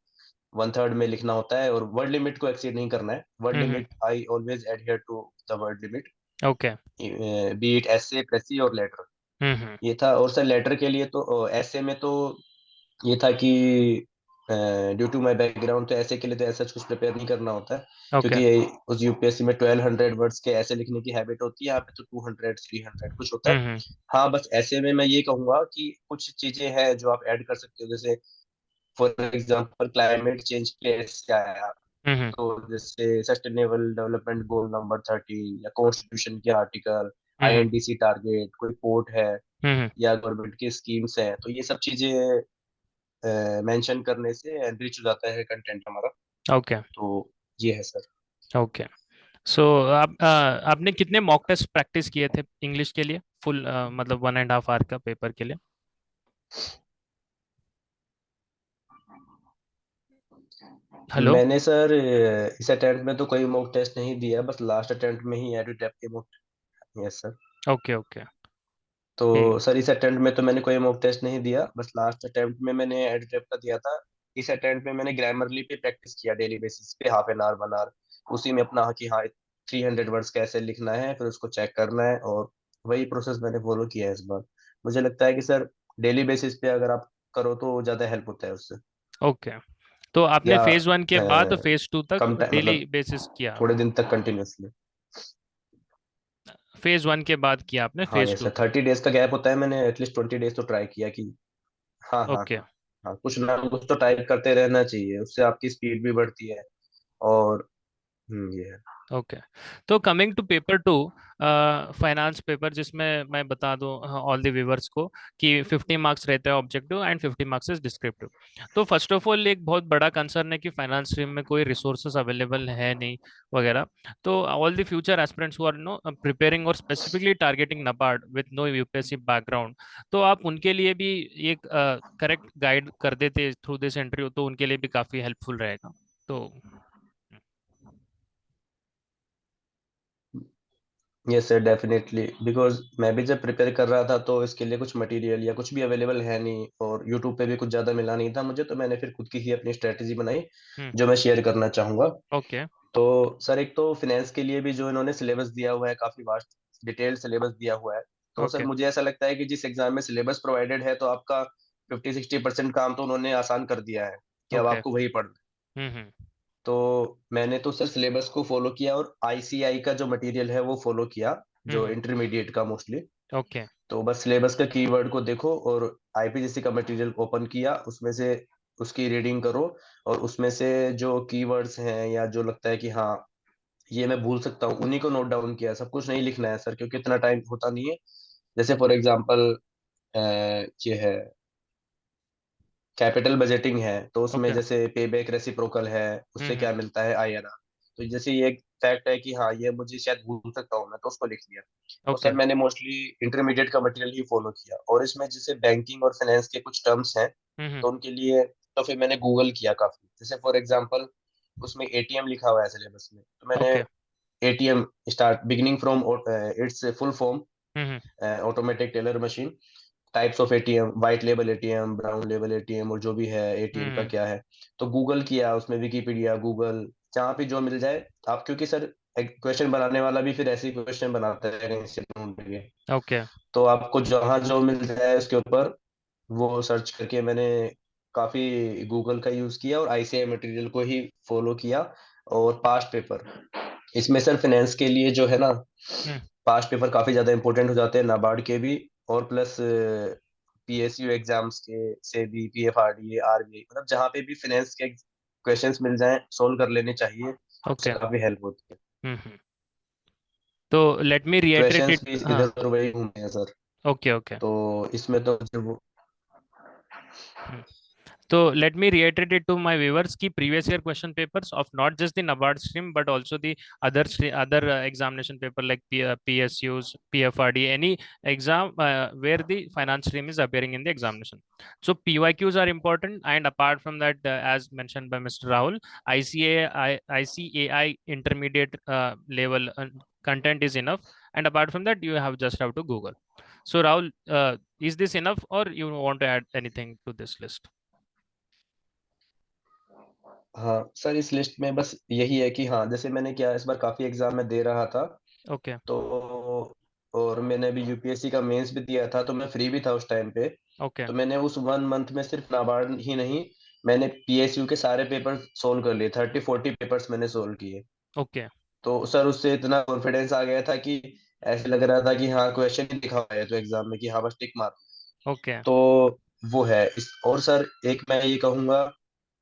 वन थर्ड में लिखना होता है और वर्ड लिमिट को एक्सीड नहीं करना है। Word hmm. Limit I always adhere to the word limit, okay. Be it essay, precis और लेटर। हम्म। ये था। और सर लेटर के लिए तो ऐसे में तो ये था कि ड्यू टू माय बैकग्राउंड, तो ऐसे के लिए तो ऐसा कुछ प्रिपेयर नहीं करना होता है, ओके। क्योंकि उस यूपीएससी में 1200 वर्ड्स के ऐसे लिखने की हैबिट होती है, यहाँ पे तो 200 300 कुछ होता है। हम्म। हाँ बस ऐसे में मैं ये कहूंगा कि कुछ चीजें हैं जो आप ऐड कर सकते हो, जैसे for example climate change case क्या है, हम्म। तो जैसे सस्टेनेबल डेवलपमेंट गोल नंबर 30, या कॉन्स्टिट्यूशन के आर्टिकल, हम्म। आईएनडीसी टारगेट, कोई पोर्ट है, हम्म। या गवर्नमेंट की स्कीम्स हैं, तो ये सब चीजें मेंशन करने से एनरिच हो जाता है कंटेंट हमारा। ओके। तो ये है सर। ओके। सो आपने कितने मॉक टेस्ट प्रैक्टिस किए थे इंग्लिश के लिए, फुल मतलब 1.5 आवर का पेपर के लिए? हेलो। मैंने सर इस अटेम्प्ट में तो कोई मॉक टेस्ट नहीं दिया, बस लास्ट अटेम्प्ट में ही एडुटेप के mock. Yes sir. Okay. Okay. तो ठीक। सर इस अटेम्प्ट में तो मैंने कोई मॉक टेस्ट नहीं दिया, बस लास्ट अटेम्प्ट में मैंने एडुटेप का दिया था। इस अटेम्प्ट में मैंने ग्रामरली पे प्रैक्टिस किया डेली बेसिस पे, हाफ एन आवर 1 आवर, उसी में अपना कि हाँ 300 वर्ड्स कैसे लिखना है, फिर उसको चेक करना है, और वही प्रोसेस मैंने फॉलो किया है इस बार। मुझे लगता है कि सर डेली बेसिस पे अगर आप करो तो ज्यादा हेल्प होता है उससे। ओके। तो आपने या फेज 1 के बाद फेज 2 तक कम टाइम, डेली मतलब बेसिस किया? थोड़े दिन तक कंटिन्यूअसली। फेज 1 के बाद किया आपने हाँ फेज ये टू सर 30 डेज का गैप होता है, मैंने एटलीस्ट 20 डेज तो ट्राई किया कि हाँ हाँ ओके। हाँ हाँ, कुछ ना कुछ तो टाइप करते रहना चाहिए, उससे आपकी स्पीड भी बढ़ती है। और ये है। ओके। तो coming to paper 2, finance paper, जिसमें मैं बता दूं ऑल द व्यूवर्स को कि 50 मार्क्स रहते हैं objective and 50 marks is descriptive. तो फर्स्ट ऑफ ऑल एक बहुत बड़ा कंसर्न है कि फाइनेंस स्ट्रीम में कोई रिसोर्सेज अवेलेबल है नहीं वगैरह। तो all the future aspirants who are no preparing और specifically targeting NABARD with no UPSC background, तो आप उनके लिए भी एक करेक्ट गाइड कर देते थ्रू दिस इंटरव्यू, तो उनके लिए भी काफी हेल्पफुल रहेगा। तो यस सर डेफिनेटली, बिकॉज मैं भी जब प्रिपेयर कर रहा था तो इसके लिए कुछ मटेरियल या कुछ भी अवेलेबल है नहीं, और यूट्यूब पे भी कुछ ज़्यादा मिला नहीं था मुझे, तो मैंने फिर खुद की ही अपनी स्ट्रेटेजी बनाई, हम्म। जो मैं शेयर करना चाहूँगा। ओके। तो सर एक तो फिनेंस के लिए भी जो इन्होंने सिलेबस दिया हुआ है, काफ़ी वास्ट डिटेल्ड सिलेबस दिया हुआ है। तो सर ओके। मुझे ऐसा लगता है कि जिस एग्जाम में सिलेबस प्रोवाइडेड है, तो आपका 50-60% काम तो उन्होंने आसान कर दिया है, कि अब ओके। आपको वही पढ़ना है। हम्म। तो मैंने तो सर सिलेबस को फॉलो किया, और आईसीआई का जो मटेरियल है वो फॉलो किया, जो हम्म। इंटरमीडिएट का मोस्टली। ओके। तो बस सिलेबस का कीवर्ड को देखो, और आईपीसीसी का मटेरियल ओपन किया, उसमें से उसकी रीडिंग करो, और उसमें से जो कीवर्ड्स हैं या जो लगता है कि हाँ ये मैं भूल सकता हूँ, उन्हीं को नोट डाउन किया, सब कुछ नहीं लिखना है सर, क्योंकि इतना टाइम होता नहीं है। जैसे फॉर एग्जांपल ये है कैपिटल बजटिंग है, तो उसमें ओके। जैसे पे बैक रेसिप्रोकल है, उससे हम्म। क्या मिलता है आईआरआर। तो जैसे ये एक फैक्ट है कि हाँ ये मुझे शायद भूल सकता हूँ मैं, तो उसको लिख लिया। और ओके। सर मैंने मोस्टली इंटरमीडिएट का मटेरियल ही फॉलो किया, और इसमें जैसे बैंकिंग और फाइनेंस के कुछ टर्म्स हैं, हम्म। तो उनके लिए तो फिर मैंने गूगल किया काफी। जैसे फॉर एग्जांपल उसमें एटीएम लिखा हुआ है सिलेबस में, तो मैंने okay. ATM start beginning from its full form hmm. Automatic teller machine, types of ATM, white label ATM, brown label ATM, और जो भी है एटीएम का हम्म। क्या है। तो गूगल किया, उसमें विकिपीडिया, गूगल, जहाँ पे जो मिल जाए आप, क्योंकि सर एक क्वेश्चन बनाने वाला भी फिर ऐसे ही क्वेश्चन बनाता है कहीं से ढूंढ के। ओके। तो आपको जहाँ जो मिल जाए उसके ऊपर वो सर्च करके मैंने काफी गूगल का यूज किया, और आईसीआई मटेरियल को ही फॉलो किया। और पास्ट पेपर, इसमें सर फाइनेंस के लिए जो है ना, हम्म। पास्ट पेपर काफी ज्यादा इंपॉर्टेंट हो जाते हैं नाबार्ड के भी, और प्लस पीएसयू एग्जाम्स के से भी, पीएफआरडीए, आरबीआई, मतलब जहाँ पे भी फाइनेंस के क्वेश्चंस मिल जाएं सोल्व कर लेने चाहिए, उससे ओके। काफी हेल्प होती है। हम्म। तो let me reiterate questions it. भी इधर हाँ। उधर वही घूमते हैं सर। ओके। ओके। तो इसमें तो जब So let me reiterate it to my viewers कि previous year question papers of not just the NABARD stream but also the other examination paper like PSUs, PFRD, any exam where the finance stream is appearing in the examination. So PYQs are important, and apart from that, as mentioned by Mr. Rahul, ICAI intermediate level content is enough, and apart from that, you have to Google. So Rahul, is this enough, or you want to add anything to this list? हाँ sir, इस list में बस यही है कि हाँ, जैसे मैंने क्या इस बार काफी एग्जाम में दे रहा था, Okay. तो और मैंने अभी यूपीएससी का मेंस भी दिया था, तो मैं फ्री भी था उस टाइम पे। Okay. तो मैंने उस 1 मंथ में सिर्फ नाबार्ड ही नहीं, मैंने पीएसयू के सारे पेपर सोल्व कर लिए, 30-40 पेपर्स मैंने सोल्व किए। Okay. तो सर उससे इतना कॉन्फिडेंस आ गया था कि ऐसे लग रहा था कि हाँ क्वेश्चन ही लिखा हुआ है तो एग्जाम में, कि हाँ बस टिक मार। Okay. तो वो है इस, और सर एक मैं ये कहूंगा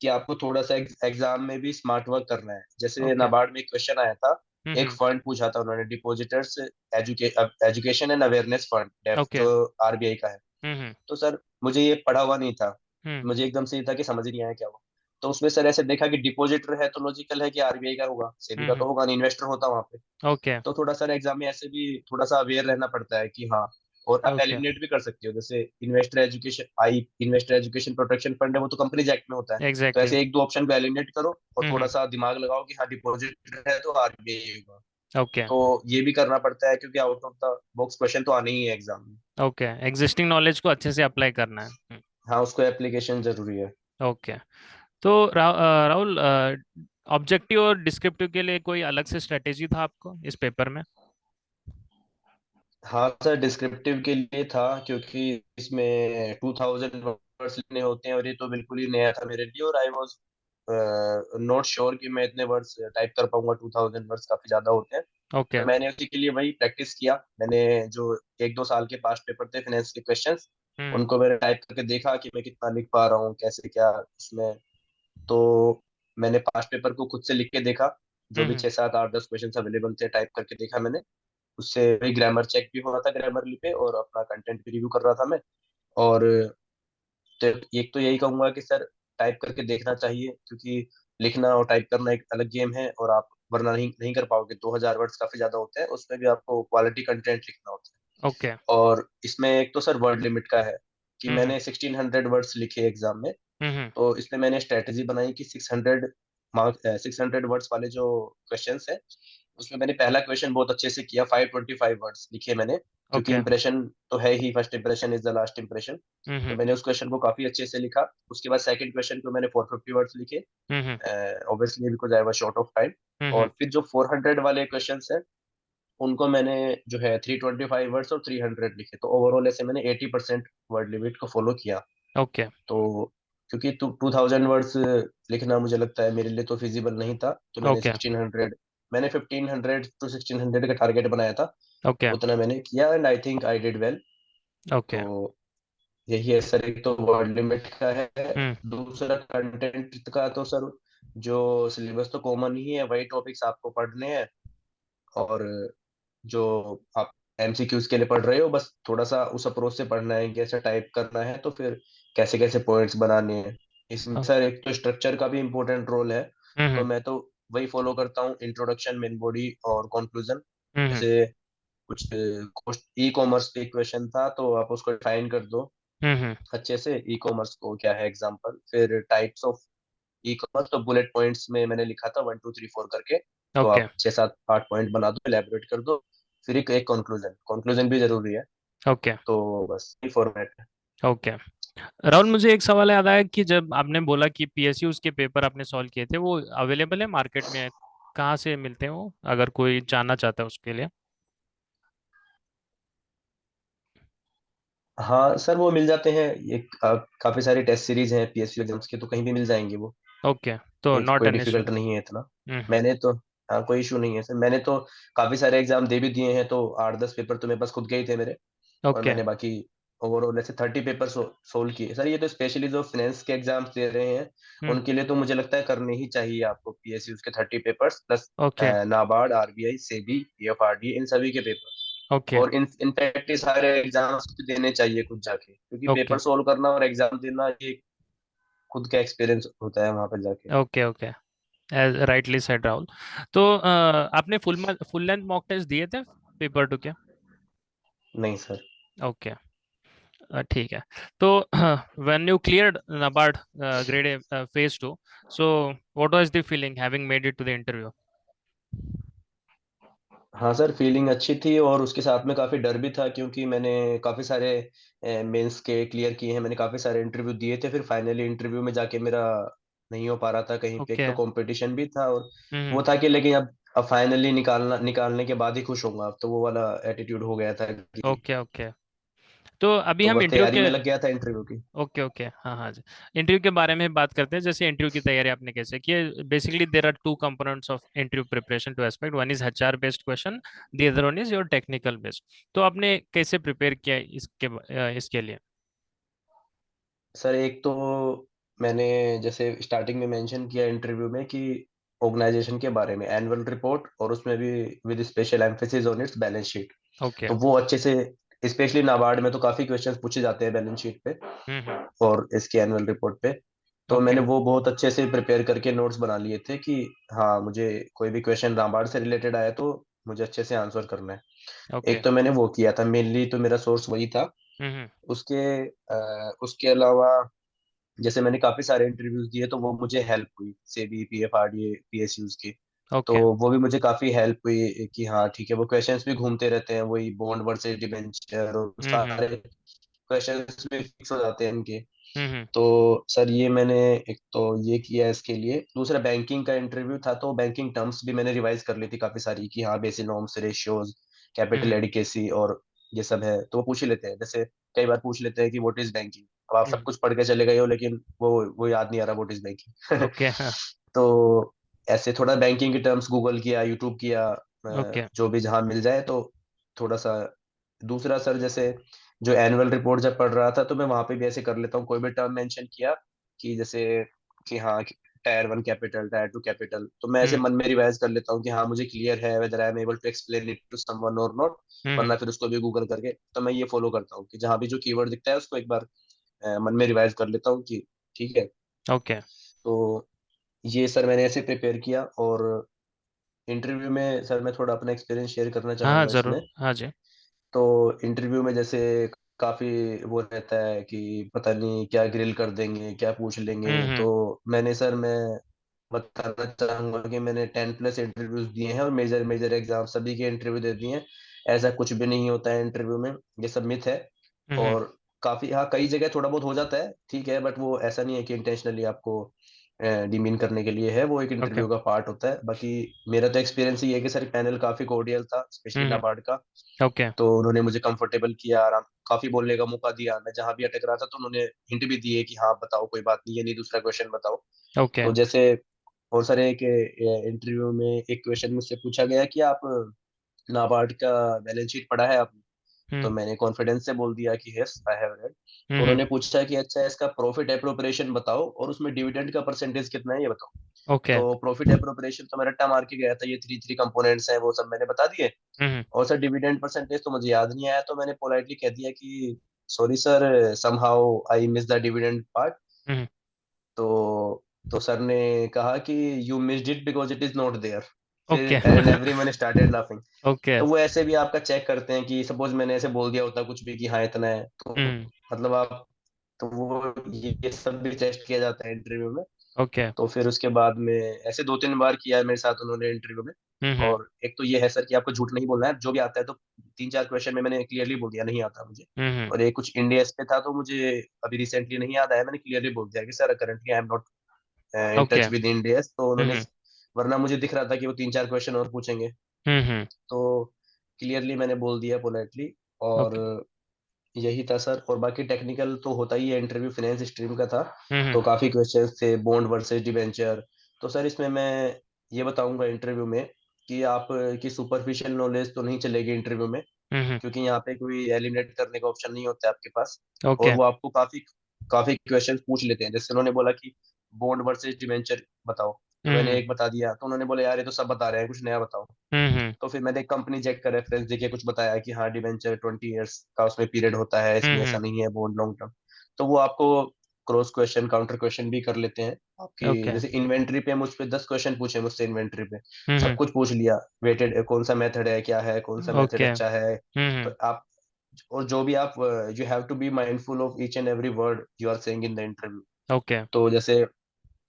कि आपको थोड़ा सा एग्जाम में भी स्मार्ट वर्क करना है। जैसे Okay. नाबार्ड में एक क्वेश्चन आया था, एक Mm-hmm. फंड पूछा था उन्होंने, depositors education and awareness fund DEAF, Okay. जो आरबीआई का है। Mm-hmm. तो सर मुझे ये पढ़ा हुआ नहीं था, Hmm. मुझे एकदम से ये था कि समझ ही नहीं आया क्या हुआ। तो उसमें सर ऐसे देखा कि डिपॉजिटर है तो लॉजिकल है कि आरबीआई का होगा, सेबी का Mm-hmm. तो होगा नहीं, इन्वेस्टर होता वहां पे। Okay. तो थोड़ा सा एग्जाम में ऐसे भी थोड़ा सा अवेयर रहना पड़ता है कि हाँ। और आप Okay. एलिमिनेट भी कर सकते हो, जैसे इन्वेस्टर एजुकेशन प्रोटेक्शन फंड है, वो तो कंपनीज एक्ट में होता है। तो Exactly. ऐसे एक दो ऑप्शन को एलिमिनेट करो, और थोड़ा Mm-hmm. सा दिमाग लगाओ कि हाँ डिपॉजिट है तो आरबीआई होगा। Okay. तो ये भी करना पड़ता है, क्योंकि out of the box question तो आने ही है एग्जाम में। Okay. Existing knowledge को अच्छे से अप्लाई करना है। हाँ, उसको एप्लीकेशन जरूरी है। ओके। तो राहुल, ऑब्जेक्टिव और डिस्क्रिप्टिव के लिए कोई अलग से स्ट्रेटेजी था आपको इस पेपर में? हाँ सर, डिस्क्रिप्टिव के लिए था, क्योंकि इसमें 2000 वर्ड्स लिखने होते हैं, और ये तो बिल्कुल ही नया था मेरे लिए, और आई वाज नॉट श्योर कि मैं इतने वर्ड्स टाइप कर पाऊंगा। 2000 वर्ड्स काफी ज्यादा होते हैं। ओके। तो मैंने उसी के लिए वही प्रैक्टिस किया। मैंने जो 1-2 साल के पास्ट पेपर थे फाइनेंस के क्वेश्चंस, हम्म। उनको मैंने टाइप करके देखा कि मैं कितना लिख पा रहा हूँ, कैसे क्या इसमें। तो मैंने पास्ट पेपर को खुद से लिख के देखा, जो भी हम्म। 6-7-8-10 क्वेश्चन अवेलेबल थे टाइप करके देखा मैंने। उससे वही ग्रामर चेक भी हो रहा था ग्रामरली पे, और अपना कंटेंट भी रिव्यू कर रहा था मैं। और तो एक तो यही कहूंगा कि सर टाइप करके देखना चाहिए, क्योंकि लिखना और टाइप करना एक अलग गेम है, और आप वरना नहीं नहीं कर पाओगे। 2000 वर्ड्स काफी ज्यादा होते हैं, उसमें भी आपको क्वालिटी कंटेंट लिखना होता ओके। है। और इसमें एक तो सर वर्ड लिमिट का है, कि हम्म। मैंने 1600 वर्ड्स लिखे एग्जाम में। हम्म। तो इसमें मैंने स्ट्रेटेजी बनाई कि 600 वर्ड्स वाले जो क्वेश्चन है, उसमें मैंने पहला क्वेश्चन बहुत अच्छे से किया, 525 वर्ड्स लिखे मैंने, क्योंकि ओके। इंप्रेशन तो है ही, first impression is the last impression. तो हम्म। मैंने उस क्वेश्चन को काफी अच्छे से लिखा। उसके बाद सेकंड क्वेश्चन को मैंने 450 वर्ड्स लिखे, hmm. Obviously because I was short of time. Hmm. और फिर जो 400 वाले क्वेश्चन है, उनको मैंने जो है 325 वर्ड्स और 300 लिखे। तो ओवरऑल ऐसे मैंने 80% वर्ड लिमिट को फॉलो किया। ओके। तो क्योंकि 2000 वर्ड्स लिखना मुझे लगता है मेरे लिए तो फिजिबल नहीं था, तो मैंने ओके। 1600, मैंने 1500 to 1600 का टारगेट बनाया था। ओके। उतना मैंने किया, and I think I did well. Okay. तो यही है सर, एक तो वर्ड लिमिट का है, हम्म। दूसरा कंटेंट का। तो सर जो सिलेबस तो कॉमन ही है, वही टॉपिक्स आपको पढ़ने हैं। और जो आप एमसीक्यूज के लिए पढ़ रहे हो, बस थोड़ा सा उस अप्रोच से पढ़ना है, कैसे टाइप करना है, तो फिर कैसे कैसे पॉइंट्स बनाने हैं। इसमें हाँ, सर एक तो स्ट्रक्चर का भी इम्पोर्टेंट रोल है, तो हम्म मैं तो वही फॉलो करता हूँ, इंट्रोडक्शन, मेन बॉडी और कंक्लूजन। हम्म जैसे कुछ ई कॉमर्स पे क्वेश्चन था, तो आप उसको डिफाइन कर दो हम्म। अच्छे से, ई कॉमर्स को क्या है एग्जांपल, फिर टाइप्स ऑफ ई कॉमर्स, तो बुलेट पॉइंट्स में मैंने लिखा था 1 2 3 4 करके, तो ओके आप 6 7 8 पॉइंट बना दो, एलेबोरेट कर दो, फिर एक कंक्लूजन, कंक्लूजन भी जरूरी है। ओके तो बस ये फॉर्मेट है। ओके। राहुल, मुझे एक सवाल याद आया कि जब आपने बोला कि पीएसयू के पेपर आपने सॉल्व किए थे, वो अवेलेबल है मार्केट में? कहाँ से मिलते हैं वो, अगर कोई जानना चाहता है उसके लिए? हाँ सर, वो मिल जाते हैं, ये काफी सारी टेस्ट सीरीज हैं पीएसयू एग्जाम्स के, तो कहीं भी मिल जाएंगे वो। ओके, तो एक नॉट कोई एन इशू। डिफिकल्ट नहीं है इतना। हम्म। मैंने तो, हाँ कोई इशू नहीं है सर, मैंने तो काफी सारे एग्जाम दे भी दिए हैं, तो 8 10 पेपर तो मेरे पास खुद के ही थे मेरे, और ओके। मैंने बाकी ओवरऑल ऐसे 30 पेपर सोल्व किए सर। ये तो स्पेशली जो फाइनेंस के एग्जाम्स दे रहे हैं, हम्म। उनके लिए तो मुझे लगता है करने ही चाहिए आपको पीएसयू के 30 papers plus okay NABARD, RBI, SEBI, PFRDA, इन सभी के पेपर। ओके और इन इनफैक्ट ये सारे एग्जाम्स देने चाहिए खुद जाके, क्योंकि ओके पेपर सोल्व करना और एग्जाम देना ये खुद का एक्सपीरियंस होता है वहां पर जाके। Okay okay. As rightly said Rahul. तो आपने फुल लेंथ मॉक टेस्ट दिए थे पेपर टू के? नहीं सर। ओके, ठीक है। तो when you cleared NABARD grade phase two, so what was the feeling having made it to the interview? हाँ सर, फीलिंग अच्छी थी, और उसके साथ में काफी डर भी था, क्योंकि मैंने काफी सारे मेंस के क्लियर किए हैं, मैंने काफी सारे इंटरव्यू दिए थे, फिर फाइनली इंटरव्यू में जाके मेरा नहीं हो पा रहा था कहीं पे। एक ओके। तो कंपटीशन भी था, और हम्म। वो था कि लेकिन अब फाइनली निकालने के बाद ही खुश होऊंगा, अब तो वो वाला एटीट्यूड हो गया था कि, ओके ओके। तो अभी तो हम बस इंटरव्यू तैयारी के, में लग गया था इंटरव्यू की। ओके ओके, हाँ हाँ जी, इंटरव्यू के बारे में बात करते हैं। जैसे इंटरव्यू की तैयारी आपने कैसे की है? Basically there are two components of interview preparation two aspect, one is HR based question, the other one is your technical based. तो आपने कैसे प्रिपेयर किया इसके लिए? सर एक तो मैंने जैसे स्टार्टिंग में मेंशन किया इंटरव्यू में कि ऑर्गेनाइजेशन के बारे में, एनुअल रिपोर्ट, और उसमें भी with special emphasis on it's balance sheet. Okay. तो वो अच्छे से, स्पेशली नाबार्ड में तो काफी क्वेश्चंस पूछे जाते हैं बैलेंस शीट पे हम्म। और इसके एनुअल रिपोर्ट पे। तो ओके मैंने वो बहुत अच्छे से प्रिपेयर करके नोट्स बना लिए थे कि हाँ, मुझे कोई भी क्वेश्चन नाबार्ड से रिलेटेड आया तो मुझे अच्छे से आंसर करना है। ओके। एक तो मैंने वो किया था, मेनली तो मेरा सोर्स वही था। हम्म। उसके उसके अलावा जैसे मैंने काफी सारे इंटरव्यूज दिए, तो वो मुझे हेल्प हुई, सेबी, पीएफआरडीए, पीएसयूज की। तो ओके। वो भी मुझे काफी हेल्प हुई कि हाँ ठीक है, वो क्वेश्चंस भी घूमते रहते हैं, वही बॉन्ड वर्सेस डिबेंचर, और हम्म। सारे क्वेश्चंस भी फिक्स हो जाते हैं इनके। हम्म। तो सर ये मैंने एक तो ये किया इसके लिए। दूसरा बैंकिंग का इंटरव्यू था, तो बैंकिंग टर्म्स भी मैंने रिवाइज कर ली थी काफी सारी, कि हाँ बेसिक नॉर्म्स, रेशियोज, कैपिटल हम्म। एडिकेसी, और ये सब है, तो वो पूछ ही लेते हैं। जैसे कई बार पूछ लेते हैं कि व्हाट इज बैंकिंग, अब आप सब हम्म। कुछ पढ़ के चले गए हो, लेकिन वो याद नहीं आ रहा व्हाट इज बैंकिंग। ओके। हाँ। तो ऐसे थोड़ा बैंकिंग के टर्म्स गूगल किया, यूट्यूब किया, ओके। जो भी जहाँ मिल जाए, तो थोड़ा सा। दूसरा सर, जैसे जो एनुअल रिपोर्ट जब पढ़ रहा था, तो मैं वहां पे भी ऐसे कर लेता हूँ, कोई भी टर्म मेंशन किया कि जैसे कि हाँ, टायर 1 कैपिटल, टायर 2 कैपिटल, तो मैं ऐसे हम्म। मन में रिवाइज कर लेता हूँ कि हाँ मुझे क्लियर है, whether I am able to explain it to someone और नॉट। हम्म। वरना फिर उसको भी गूगल करके, तो मैं ये फॉलो करता हूँ कि जहाँ भी जो कीवर्ड दिखता है उसको एक बार मन में रिवाइज कर लेता हूँ कि ठीक है। ओके। तो ये सर मैंने ऐसे प्रिपेयर किया। और इंटरव्यू में सर मैं थोड़ा अपना एक्सपीरियंस शेयर करना हाँ हाँ, चाहूंगा जरूर, इसमें। हाँ जी। तो इंटरव्यू में जैसे काफी वो रहता है कि पता नहीं क्या ग्रिल कर देंगे, क्या पूछ लेंगे, हम्म। तो मैंने सर, मैं बताना चाहूंगा कि मैंने 10 प्लस इंटरव्यूज दिए हैं, और मेजर मेजर एग्जाम सभी के इंटरव्यू दे दिए हैं। ऐसा कुछ भी नहीं होता है इंटरव्यू में, ये सब मिथ है। हम्म। और काफी, हाँ कई जगह थोड़ा बहुत हो जाता है, ठीक है, बट वो ऐसा नहीं है कि इंटेंशनली आपको डिमीन करने के लिए है, वो एक ओके। इंटरव्यू का पार्ट होता है। बाकी मेरा तो एक्सपीरियंस ये है कि सर पैनल काफी कोर्डियल था, स्पेशली हम्म। नाबार्ड का। ओके तो उन्होंने मुझे कंफर्टेबल किया, आराम, काफी बोलने का मौका दिया, मैं जहां भी अटक रहा था तो उन्होंने हिंट भी दिए कि हाँ बताओ, कोई बात नहीं, ये नहीं, दूसरा क्वेश्चन बताओ। ओके। तो जैसे और सारे एक इंटरव्यू में एक क्वेश्चन मुझसे पूछा गया कि आप नाबार्ड का बैलेंस शीट पढ़ा है आपने? तो हम्म। मैंने कॉन्फिडेंस से बोल दिया कि यस आई हैव रेड। तो हम्म। उन्होंने पूछा कि अच्छा, इसका प्रॉफिट एप्रोप्रिएशन बताओ, और उसमें डिविडेंड का परसेंटेज कितना है ये बताओ। ओके। तो प्रॉफिट एप्रोप्रिएशन तो मैं रट्टा मार के गया था, ये थ्री थ्री कंपोनेंट्स हैं वो सब मैंने बता दिए। हम्म। और सर डिविडेंड परसेंटेज तो मुझे याद नहीं आया, तो मैंने पोलाइटली कह दिया कि sorry sir, somehow I miss the dividend part. Hmm. तो सर ने कहा कि you missed it because it is not there. फिर okay. And everyone started laughing. Okay. तो वो ऐसे भी आपका चेक करते हैं कि सपोज मैंने ऐसे बोल दिया होता कुछ भी कि हाँ इतना है, तो हम्म। मतलब आप, तो वो ये सब भी टेस्ट किया जाता है इंटरव्यू में। ओके। तो फिर उसके बाद में ऐसे दो तीन बार किया है मेरे साथ उन्होंने इंटरव्यू में। हम्म। और एक तो ये है सर कि आपको झूठ नहीं बोलना है, जो भी आता है तो तीन चार क्वेश्चन में मैंने क्लियरली बोल दिया नहीं आता मुझे। हम्म। और एक कुछ इंडिया पे था तो मुझे अभी रिसेंटली नहीं याद आया, मैंने क्लियरली बोल दिया कि sir currently I am not in okay. Touch with India, तो उन्होंने, हम्म। वरना मुझे दिख रहा था कि वो तीन चार क्वेश्चन और पूछेंगे। हम्म। तो क्लियरली मैंने बोल दिया पोलाइटली। और ओके। यही था सर। और बाकी टेक्निकल तो होता ही है, इंटरव्यू फाइनेंस स्ट्रीम का था। हम्म। तो काफी क्वेश्चंस थे, बॉन्ड वर्सेस डिबेंचर। तो सर इसमें मैं ये बताऊंगा इंटरव्यू में कि आप की सुपरफिशियल नॉलेज तो नहीं चलेगी इंटरव्यू में, हम्म। क्योंकि यहाँ पे कोई एलिमिनेट करने का ऑप्शन नहीं होता है आपके पास। और ओके। वो आपको काफी काफी क्वेश्चंस पूछ लेते हैं। जैसे उन्होंने बोला कि बॉन्ड वर्सेस डिबेंचर बताओ, तो मैंने हम्म। एक बता दिया, तो उन्होंने बोला यार ये तो सब बता रहे हैं, कुछ नया बताओ। हम्म। तो फिर मैंने एक कंपनी जेक का रेफरेंस देके कुछ बताया कि हाँ डिबेंचर 20 ईयर्स का उसमें पीरियड होता है, इसमें ऐसा हम्म। नहीं है बॉन्ड लॉन्ग टर्म। तो वो आपको क्रॉस क्वेश्चन काउंटर क्वेश्चन भी कर लेते हैं आपकी। ओके। जैसे इन्वेंट्री पे मुझ पे 10 क्वेश्चन पूछे मुझसे, इन्वेंट्री पे सब हम्म। कुछ पूछ लिया, वेटेड कौन सा मेथड है, क्या है, कौन सा मेथड ओके। अच्छा है। हम्म। तो आप, और जो भी आप, you have to be mindful of each and every word you are saying in the interview. Okay. तो जैसे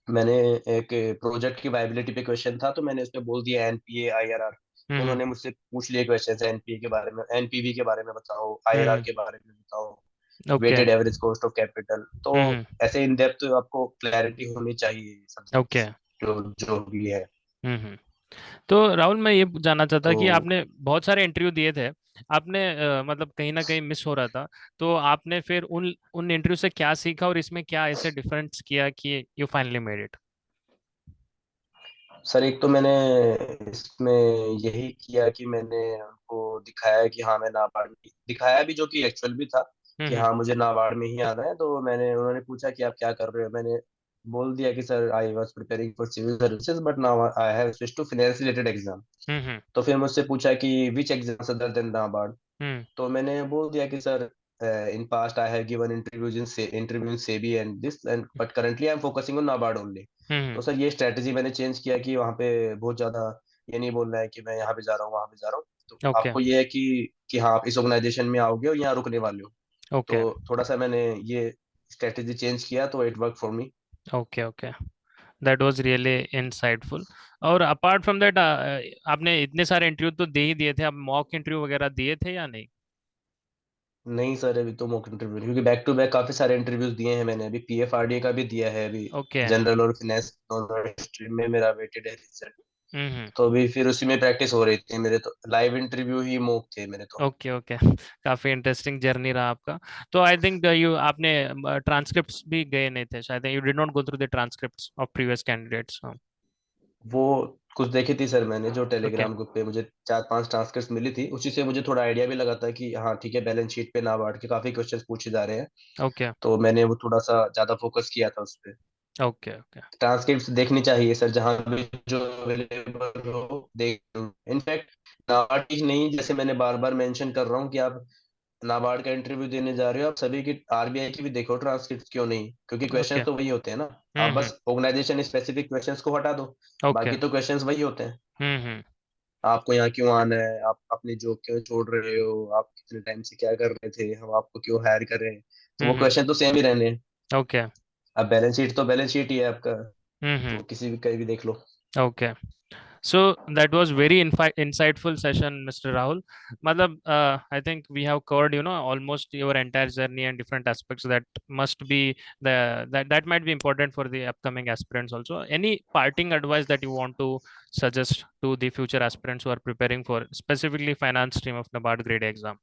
मैंने एक प्रोजेक्ट की वायबिलिटी पे क्वेश्चन था, तो मैंने उसमें बोल दिया एनपीए आईआरआर। तो हम्म। उन्होंने मुझसे पूछ लिए क्वेश्चन एनपीए के बारे में, एनपीवी के बारे में बताओ, आईआरआर हम्म। के बारे में बताओ, okay. Weighted average cost of capital. तो हम्म। ऐसे इन डेप्थ आपको क्लैरिटी होनी चाहिए ओके। सब्जेक्ट्स जो जो भी है। हम्म। तो राहुल, मैं ये जानना चाहता तो कि आपने बहुत सारे इंटरव्यू दिए थे, आपने मतलब कहीं ना कहीं मिस हो रहा था, तो आपने फिर उन उन इंटरव्यू से क्या सीखा और इसमें क्या ऐसे डिफरेंस किया कि you finally made it? Sir एक तो मैंने इसमें यही किया कि मैंने उनको दिखाया कि हाँ मैं नाबार्ड में, दिखाया भी जो कि एक्चुअल भी था कि हम्म। हाँ मुझे नाबार्ड में ही आना है। तो मैंने, उन्होंने पूछा कि आप क्या कर रहे हो, मैंने बोल दिया कि sir I was preparing for civil services but now I have switch to finance related exam. Hmm. तो फिर मुझसे पूछा कि which exams other than NABARD. Hmm. तो मैंने बोल दिया कि sir in past I have given interview in SEBI and this and but currently I am focusing on NABARD only. Hmm. तो सर ये स्ट्रेटजी मैंने चेंज किया कि वहाँ पे बहुत ज्यादा ये नहीं बोलना है कि मैं यहाँ पे जा रहा हूँ वहाँ पे जा रहा हूँ। तो ओके। आपको ये है कि हाँ आप इस ऑर्गेनाइजेशन में आओगे और यहाँ रुकने वाले हो। ओके। तो थोड़ा सा मैंने ये स्ट्रेटजी चेंज किया, तो it work for me. Okay. Okay. That was really insightful. और अपार्ट फ्रॉम दैट, आपने इतने सारे इंटरव्यू तो दे ही दिए थे, आप मॉक इंटरव्यू वगैरह दिए थे या नहीं? नहीं सर अभी तो मॉक इंटरव्यू, क्योंकि बैक टू बैक काफी सारे इंटरव्यूज दिए हैं मैंने। अभी पीएफआरडीए का भी दिया है अभी, ओके। जनरल और फिनेंस दोनों स्ट्रीम में मेरा वेटेड है रिजल्ट। हम्म। तो अभी फिर उसी में प्रैक्टिस हो रही थी मेरे, तो लाइव इंटरव्यू ही मॉक थे मेरे तो। ओके। ओके। काफी इंटरेस्टिंग जर्नी रहा आपका। तो आई थिंक यू आपने ट्रांसक्रिप्ट्स भी गए नहीं थे शायद, you did not go through the transcripts of previous candidates. वो कुछ देखी थी सर मैंने, जो ओके। टेलीग्राम ग्रुप पे मुझे चार पांच टास्क मिली थी, उसी से मुझे थोड़ा आइडिया भी लगा था कि हाँ ठीक है, बैलेंस शीट पे नाबार्ड के काफी क्वेश्चंस पूछे जा रहे हैं। ओके। तो मैंने वो थोड़ा सा ज्यादा फोकस किया था उस पे। ओके। ओके। ट्रांसक्रिप्ट देखनी चाहिए सर, जहाँ भी जो अवेलेबल हो देख। इनफैक्ट नाबार्ड की ही नहीं, जैसे मैंने बार बार मेंशन कर रहा हूँ कि आप नाबार्ड का इंटरव्यू देने जा रहे हो, आप सभी की आरबीआई की भी देखो ट्रांसक्रिप्ट, क्यों नहीं, क्योंकि क्वेश्चंस ओके। तो वही होते हैं ना। आप हम्म। बस ऑर्गेनाइजेशन स्पेसिफिक क्वेश्चंस को हटा दो, ओके। बाकी तो क्वेश्चंस वही होते हैं। हम्म। आपको यहाँ क्यों आना है, आप अपनी जॉब क्यों छोड़ रहे हो, आप कितने टाइम से क्या कर रहे थे, हम आपको क्यों हायर कर रहे हैं। तो वो हम्म। क्वेश्चन तो सेम ही रहने हैं। ओके। अब बैलेंस शीट तो बैलेंस शीट ही है आपका, हम्म। तो किसी भी कहीं भी देख लो। Okay. So that was very insightful session, Mr. Rahul. Matlab, I think we have covered, almost your entire journey and different aspects that must be that might be important for the upcoming aspirants also. Any parting advice that you want to suggest to the future aspirants who are preparing for specifically finance stream of NABARD grade exam?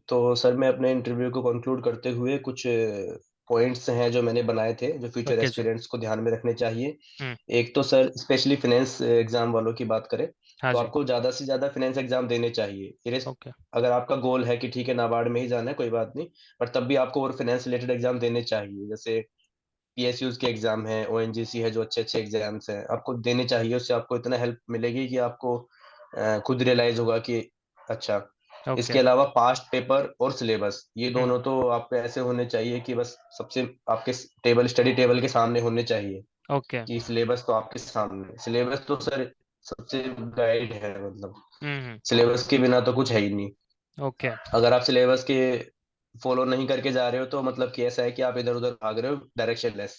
तो sir मैं अपने interview को conclude करते हुए कुछ points हैं जो मैंने बनाए थे, जो फ्यूचर Okay, जी। एस्पिरेंट्स को ध्यान में रखने चाहिए। हम्म। एक तो सर स्पेशली फाइनेंस एग्जाम वालों की बात करें, हाँ तो जी। आपको ज्यादा से ज्यादा फाइनेंस एग्जाम देने चाहिए। ओके। अगर आपका गोल है कि ठीक है नाबार्ड में ही जाना है कोई बात नहीं, पर तब भी आपको और फाइनेंस रिलेटेड एग्जाम देने चाहिए। जैसे PSUs के एग्जाम है, ONGC है, जो अच्छे अच्छे एग्जाम्स हैं, आपको देने चाहिए। उससे आपको इतना हेल्प मिलेगी कि आपको खुद रियलाइज होगा कि अच्छा। इसके Okay. अलावा पास्ट पेपर और सिलेबस, ये Hmm. दोनों तो आपके ऐसे होने चाहिए कि बस सबसे आपके स्टडी टेबल के सामने होने चाहिए। Okay. कि सिलेबस तो आपके सामने, सिलेबस तो सर सबसे गाइड है, मतलब Hmm. सिलेबस के बिना तो कुछ है ही नहीं। Okay. अगर आप सिलेबस के फॉलो नहीं करके जा रहे हो तो मतलब कि ऐसा है कि आप इधर उधर भाग रहे हो डायरेक्शन लेस।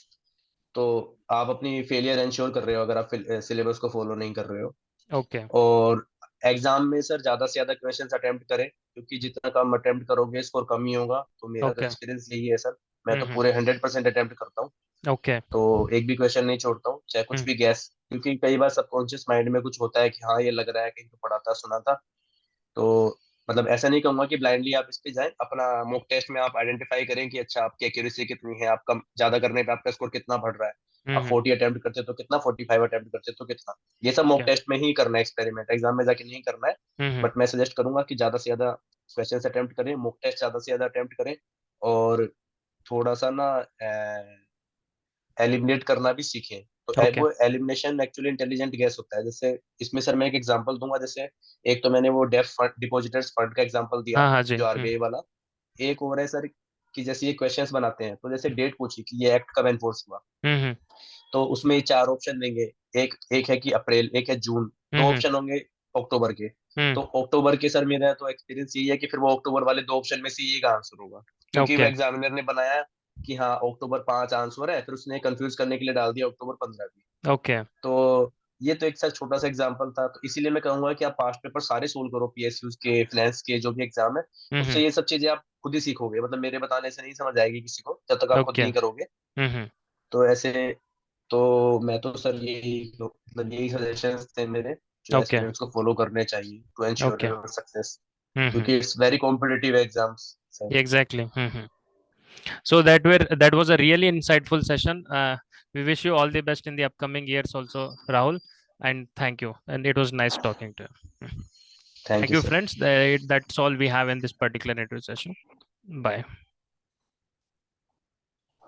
तो आप अपनी फेलियर इंश्योर कर रहे हो अगर आप सिलेबस को फॉलो नहीं कर रहे हो। Okay. और एग्जाम में सर ज्यादा से ज्यादा क्वेश्चंस अटेम्प्ट करें, क्योंकि जितना कम अटेम्प्ट करोगे स्कोर कम ही होगा। तो मेरा तो Okay. एक्सपीरियंस यही है सर। मैं तो Hmm. पूरे 100% अटेम्प्ट करता हूँ। Okay. तो एक भी क्वेश्चन नहीं छोड़ता हूँ, चाहे कुछ Hmm. भी गैस, क्योंकि कई बार सबकॉन्शियस माइंड में कुछ होता है कि हाँ ये लग रहा है कहीं तो पढ़ा था सुना था। तो मतलब ऐसा नहीं कहूंगा कि ब्लाइंडली आप इस पे जाएं। अपना मॉक टेस्ट में आप आइडेंटिफाई करें कि अच्छा आपकी एक्यूरेसी कितनी है, आपका ज्यादा करने पे आपका स्कोर कितना बढ़ रहा है। आप Hmm. 40 अटेम्प्ट करते हो तो कितना, 45 अटेम्प्ट करते हो तो कितना। ये सब मॉक Okay. टेस्ट में ही करना है, एक्सपेरिमेंट एग्जाम में जाके नहीं करना है। Hmm. बट मैं सजेस्ट करूंगा कि ज्यादा से ज्यादा क्वेश्चन अटेम्प्ट करें, मॉक टेस्ट ज्यादा से ज्यादा अटेम्प्ट करें। और थोड़ा सा ना एलिमिनेट करना भी सीखें। तो Okay. वो एलिमिनेशन एक्चुअली इंटेलिजेंट गैस होता है। जैसे इसमें सर मैं एक एग्जांपल दूंगा। जैसे एक तो मैंने वो डेफ फंड डिपॉजिटर्स फंड का एग्जांपल दिया, हाँ हाँ जी। जो RBI वाला। एक और है सर कि जैसे ये क्वेश्चंस बनाते हैं तो जैसे डेट पूछी कि ये एक्ट कब एनफोर्स हुआ, हम्म तो उसमें ये चार ऑप्शन देंगे। एक एक है कि अप्रैल, एक है जून, दो हम्म ऑप्शन होंगे अक्टूबर के। हम्म तो अक्टूबर के सर मेरा तो एक्सपीरियंस यही है कि फिर वो अक्टूबर वाले दो ऑप्शन में से ये का आंसर होगा, क्योंकि वो ओके एग्जामिनर ने बनाया कि हाँ अक्टूबर 5 आंसर है, फिर उसने कंफ्यूज करने के लिए डाल दिया अक्टूबर 15 भी। ओके तो ये तो एक सर छोटा सा एग्जांपल था। तो इसीलिए मैं कहूंगा कि आप पास्ट पेपर सारे सोल्व करो, PSUs के, फाइनेंस के, जो भी एग्जाम है। हम्म उससे ये सब चीजें आप खुद ही सीखोगे, मतलब मेरे बताने से नहीं समझ आएगी किसी को जब तक आप खुद ओके नहीं करोगे। हम्म तो ऐसे, तो मैं तो सर यही मतलब यही सजेशंस थे मेरे, जो ओके एस्पिरेंट्स को फॉलो करने चाहिए to ensure okay your success. Hmm क्योंकि it's very competitive exams sir. Exactly so that was a really insightful session. We wish you all the best in the upcoming years also, Rahul, and thank you, and it was nice talking to you. Thank Thank you you sir. friends. That's all we have in this particular interview session. Bye.